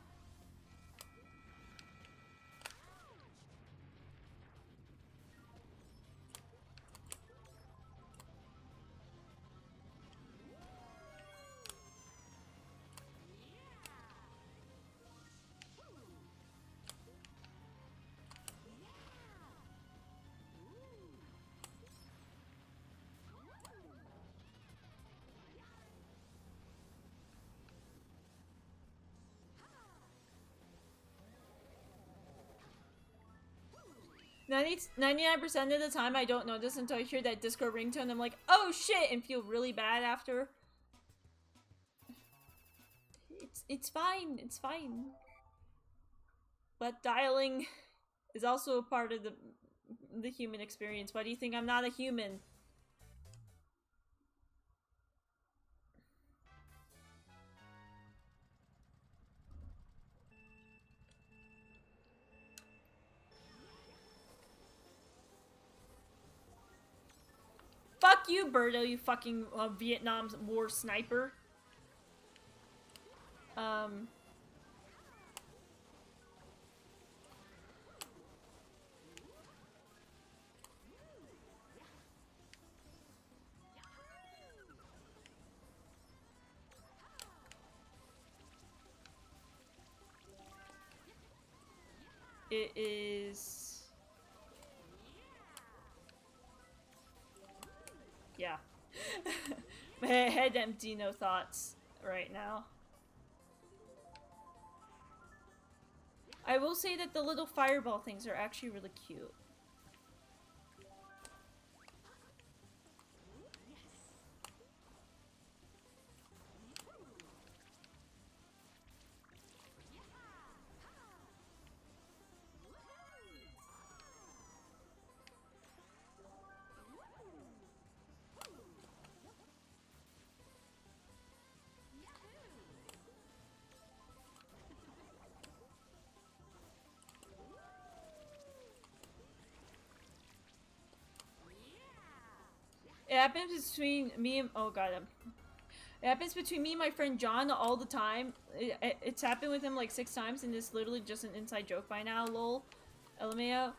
It's 99% of the time I don't notice until I hear that disco ringtone. I'm like, oh shit, and feel really bad after. It's fine, it's fine. But dialing is also a part of the human experience. Why do you think I'm not a human? Fuck you, Birdo, you fucking Vietnam War sniper. It is... Yeah. My head empty, no thoughts right now. I will say that the little fireball things are actually really cute. It happens between me and oh god, it happens between me and my friend John all the time. It's happened with him like 6 times, and it's literally just an inside joke by now. Lol, LMAO.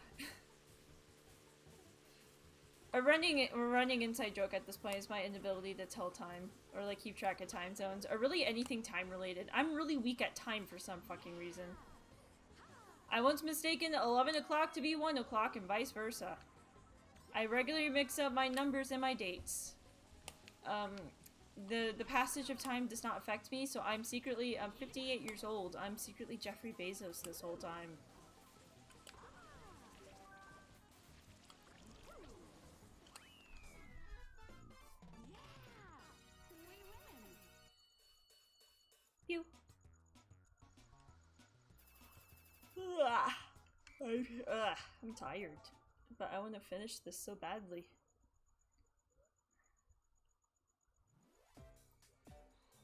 A running inside joke at this point is my inability to tell time or like keep track of time zones or really anything time related. I'm really weak at time for some fucking reason. I once mistaken 11 o'clock to be 1 o'clock and vice versa. I regularly mix up my numbers and my dates. The passage of time does not affect me, so I'm 58 years old. I'm secretly Jeffrey Bezos this whole time. Pew. I'm tired, but I want to finish this so badly.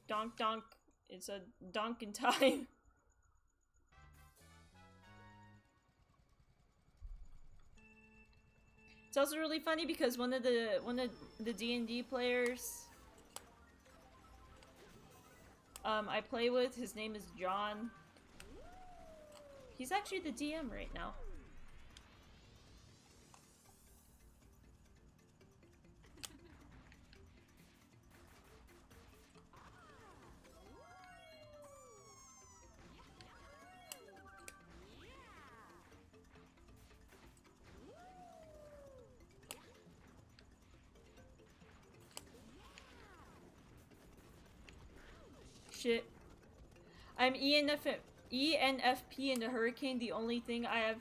Donk donk. It's a Donkin time. It's also really funny because one of the D&D players I play with, his name is John. He's actually the DM right now. Shit. I'm ENFP in the hurricane. The only thing I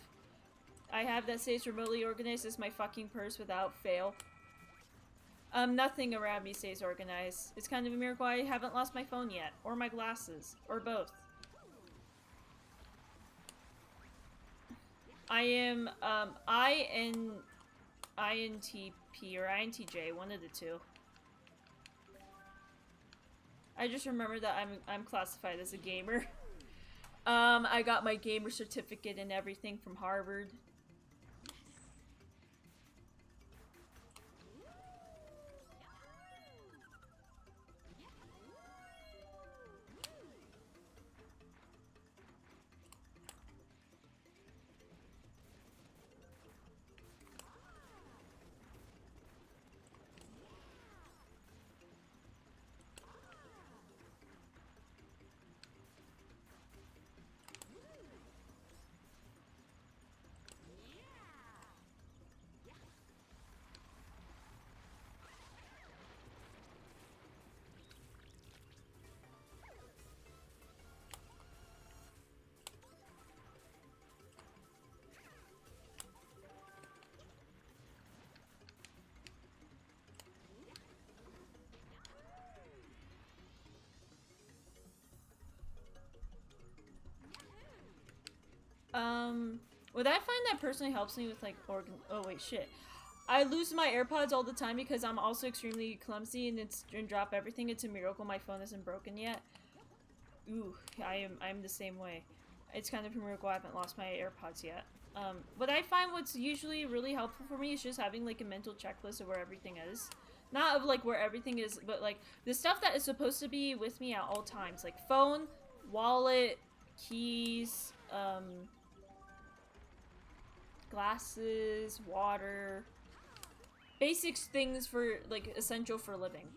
have that stays remotely organized is my fucking purse without fail. Nothing around me stays organized. It's kind of a miracle I haven't lost my phone yet. Or my glasses. Or both. I am, INTP or INTJ, one of the two. I just remember that I'm classified as a gamer. I got my gamer certificate and everything from Harvard. What I find that personally helps me with like oh wait, shit. I lose my AirPods all the time because I'm also extremely clumsy and drop everything. It's a miracle my phone isn't broken yet. Ooh, I'm the same way. It's kind of a miracle I haven't lost my AirPods yet. But I find what's usually really helpful for me is just having like a mental checklist of where everything is. Not of like where everything is, but like the stuff that is supposed to be with me at all times. Like phone, wallet, keys, glasses, water, basic things for like essential for living.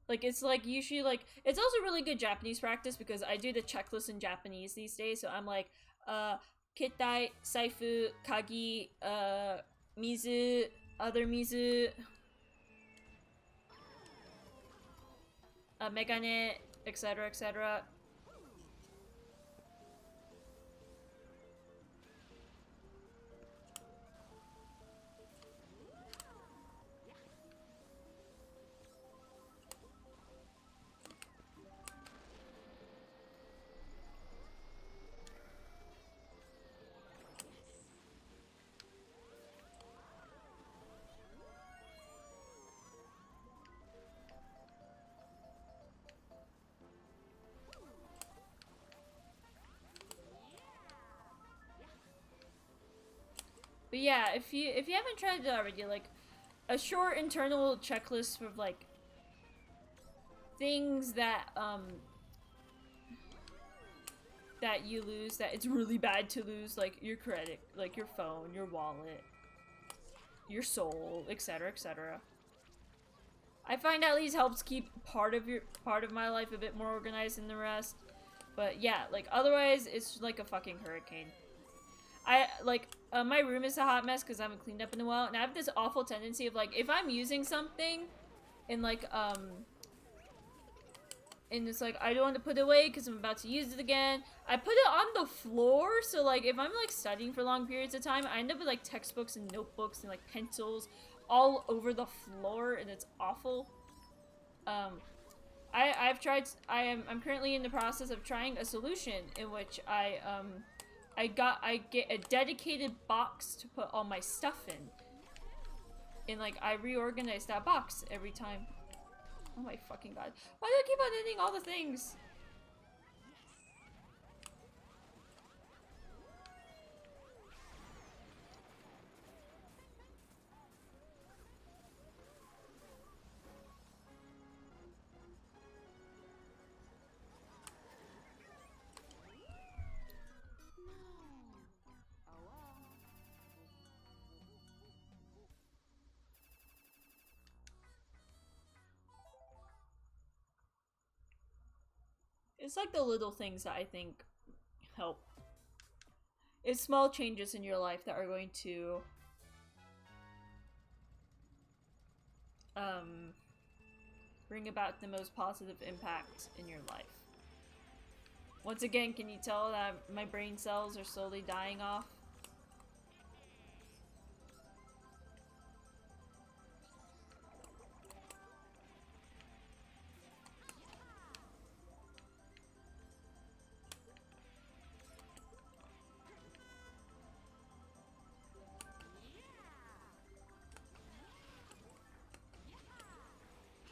Like it's like usually like it's also really good Japanese practice because I do the checklist in Japanese these days, so I'm like ketai, saifu, kagi, mizu, other mizu, megane, etc., etc. But yeah, if you haven't tried it already, like a short internal checklist of like things that that you lose, that it's really bad to lose, like your credit, like your phone, your wallet, your soul, etc., etc. I find at least helps keep part of my life a bit more organized than the rest. But yeah, like otherwise it's like a fucking hurricane. I like my room is a hot mess because I haven't cleaned up in a while, and I have this awful tendency of like if I'm using something and like and it's like I don't want to put it away because I'm about to use it again, I put it on the floor. So like if I'm like studying for long periods of time, I end up with like textbooks and notebooks and like pencils all over the floor, and it's awful. I'm currently in the process of trying a solution in which I I get a dedicated box to put all my stuff in. And like I reorganize that box every time. Oh my fucking god. Why do I keep on ending all the things? It's like the little things that I think help. It's small changes in your life that are going to bring about the most positive impact in your life. Once again, can you tell that my brain cells are slowly dying off?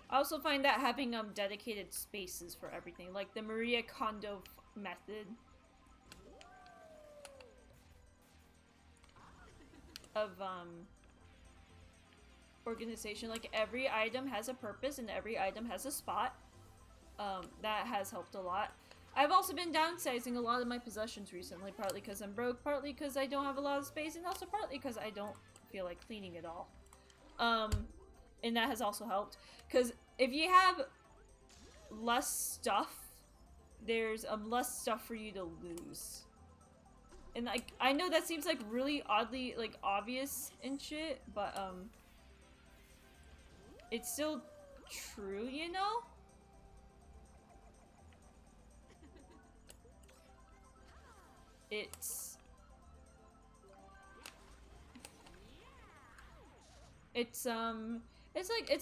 I also find that having dedicated spaces for everything, like the Maria Kondo method of organization, like every item has a purpose and every item has a spot. That has helped a lot. I've also been downsizing a lot of my possessions recently, partly because I'm broke, partly because I don't have a lot of space, and also partly because I don't feel like cleaning it all. And that has also helped, because if you have less stuff, there's less stuff for you to lose. And like, I know that seems like really oddly like obvious and shit, but it's still true, you know? It's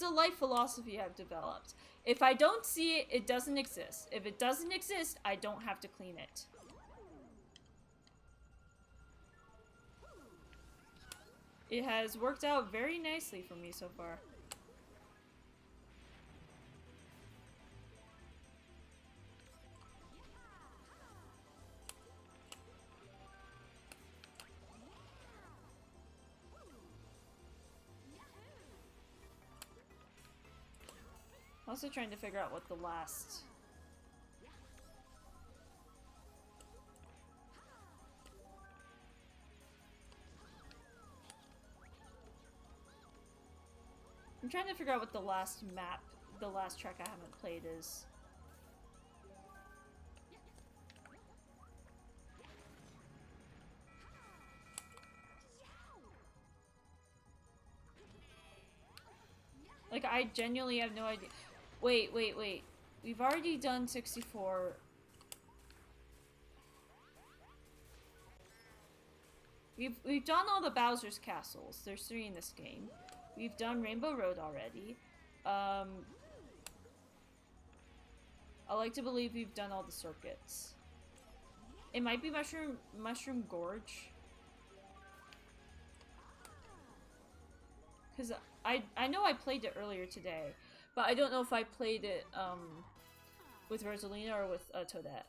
a life philosophy I've developed. If I don't see it, it doesn't exist. If it doesn't exist, I don't have to clean it. It has worked out very nicely for me so far. I'm also trying to figure out what the last... I'm trying to figure out what the last map, the last track I haven't played is. Like, I genuinely have no idea. Wait. We've already done 64. We've done all the Bowser's castles. There's 3 in this game. We've done Rainbow Road already. I like to believe we've done all the circuits. It might be Mushroom Gorge. Because I know I played it earlier today, but I don't know if I played it with Rosalina or with Toadette.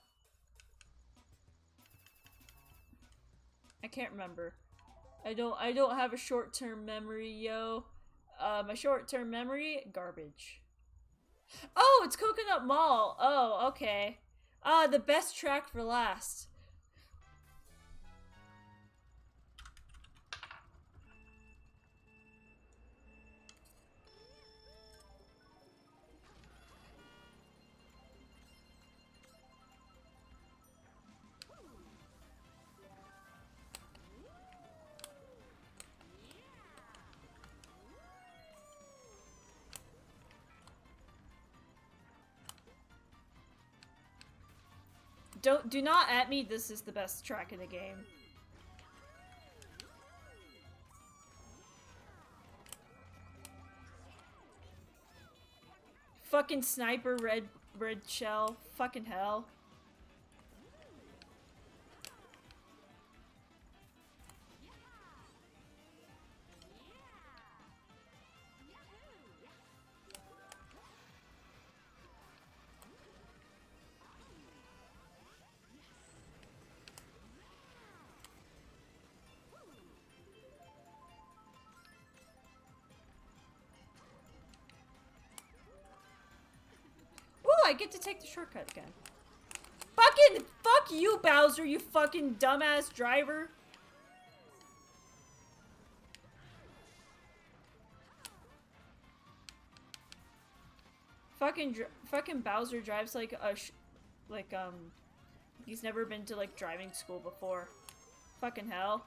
I can't remember. I don't have a short-term memory, yo. My short-term memory, garbage. Oh, it's Coconut Mall. Oh, okay. The best track for last. Do not at me, this is the best track in the game. Fucking sniper red shell. Fucking hell. I get to take the shortcut again. Fucking fuck you, Bowser, you fucking dumbass driver. Fucking Bowser drives like a he's never been to like driving school before. Fucking hell.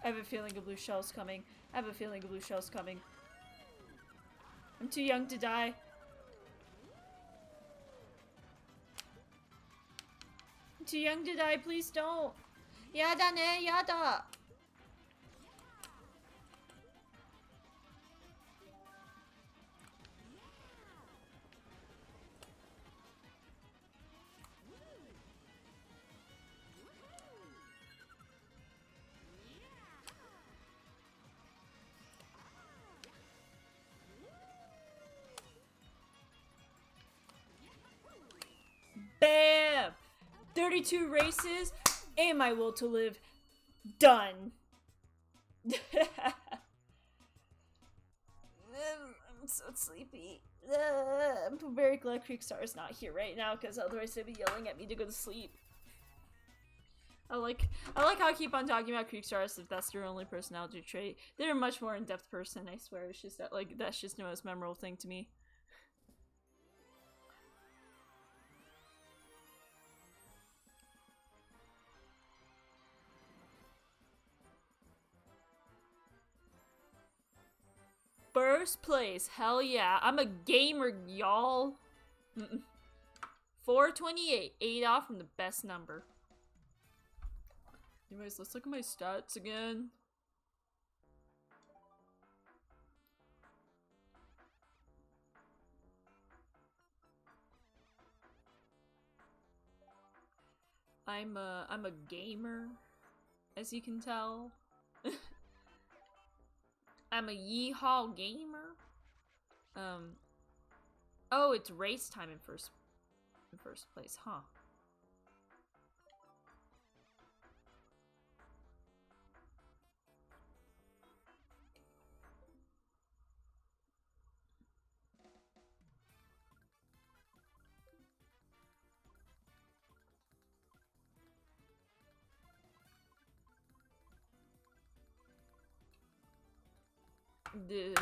I have a feeling a blue shell's coming. I have a feeling a blue shell's coming. I'm too young to die. I'm too young to die, please don't. Yada ne, yada. Bam! 32 races and my will to live. Done. I'm so sleepy. I'm very glad Creekstar is not here right now because otherwise they'd be yelling at me to go to sleep. I like how I keep on talking about Creekstar as if that's their only personality trait. They're a much more in-depth person, I swear. It's just that like that's just the most memorable thing to me. First place, hell yeah. I'm a gamer, y'all. 428, 8 off from the best number. Anyways, let's look at my stats again. I'm a gamer, as you can tell. I'm a yeehaw gamer. Oh, it's race time in first place, huh? Duh.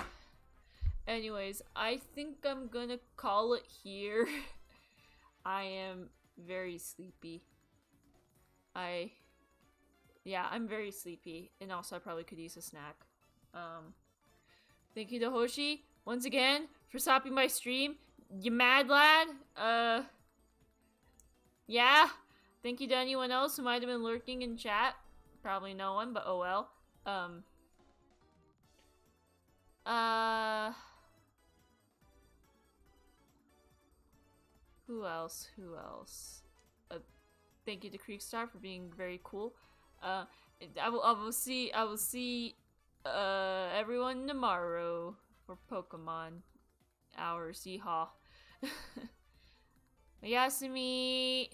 Anyways, I think I'm gonna call it here. I am very sleepy. Yeah, I'm very sleepy, and also I probably could use a snack. Thank you to Hoshi once again for stopping my stream. You mad lad? Yeah. Thank you to anyone else who might have been lurking in chat. Probably no one, but oh well. Who else? Who else? Thank you to Creekstar for being very cool. I will see everyone tomorrow for Pokemon hours. Yeehaw. Yasumi.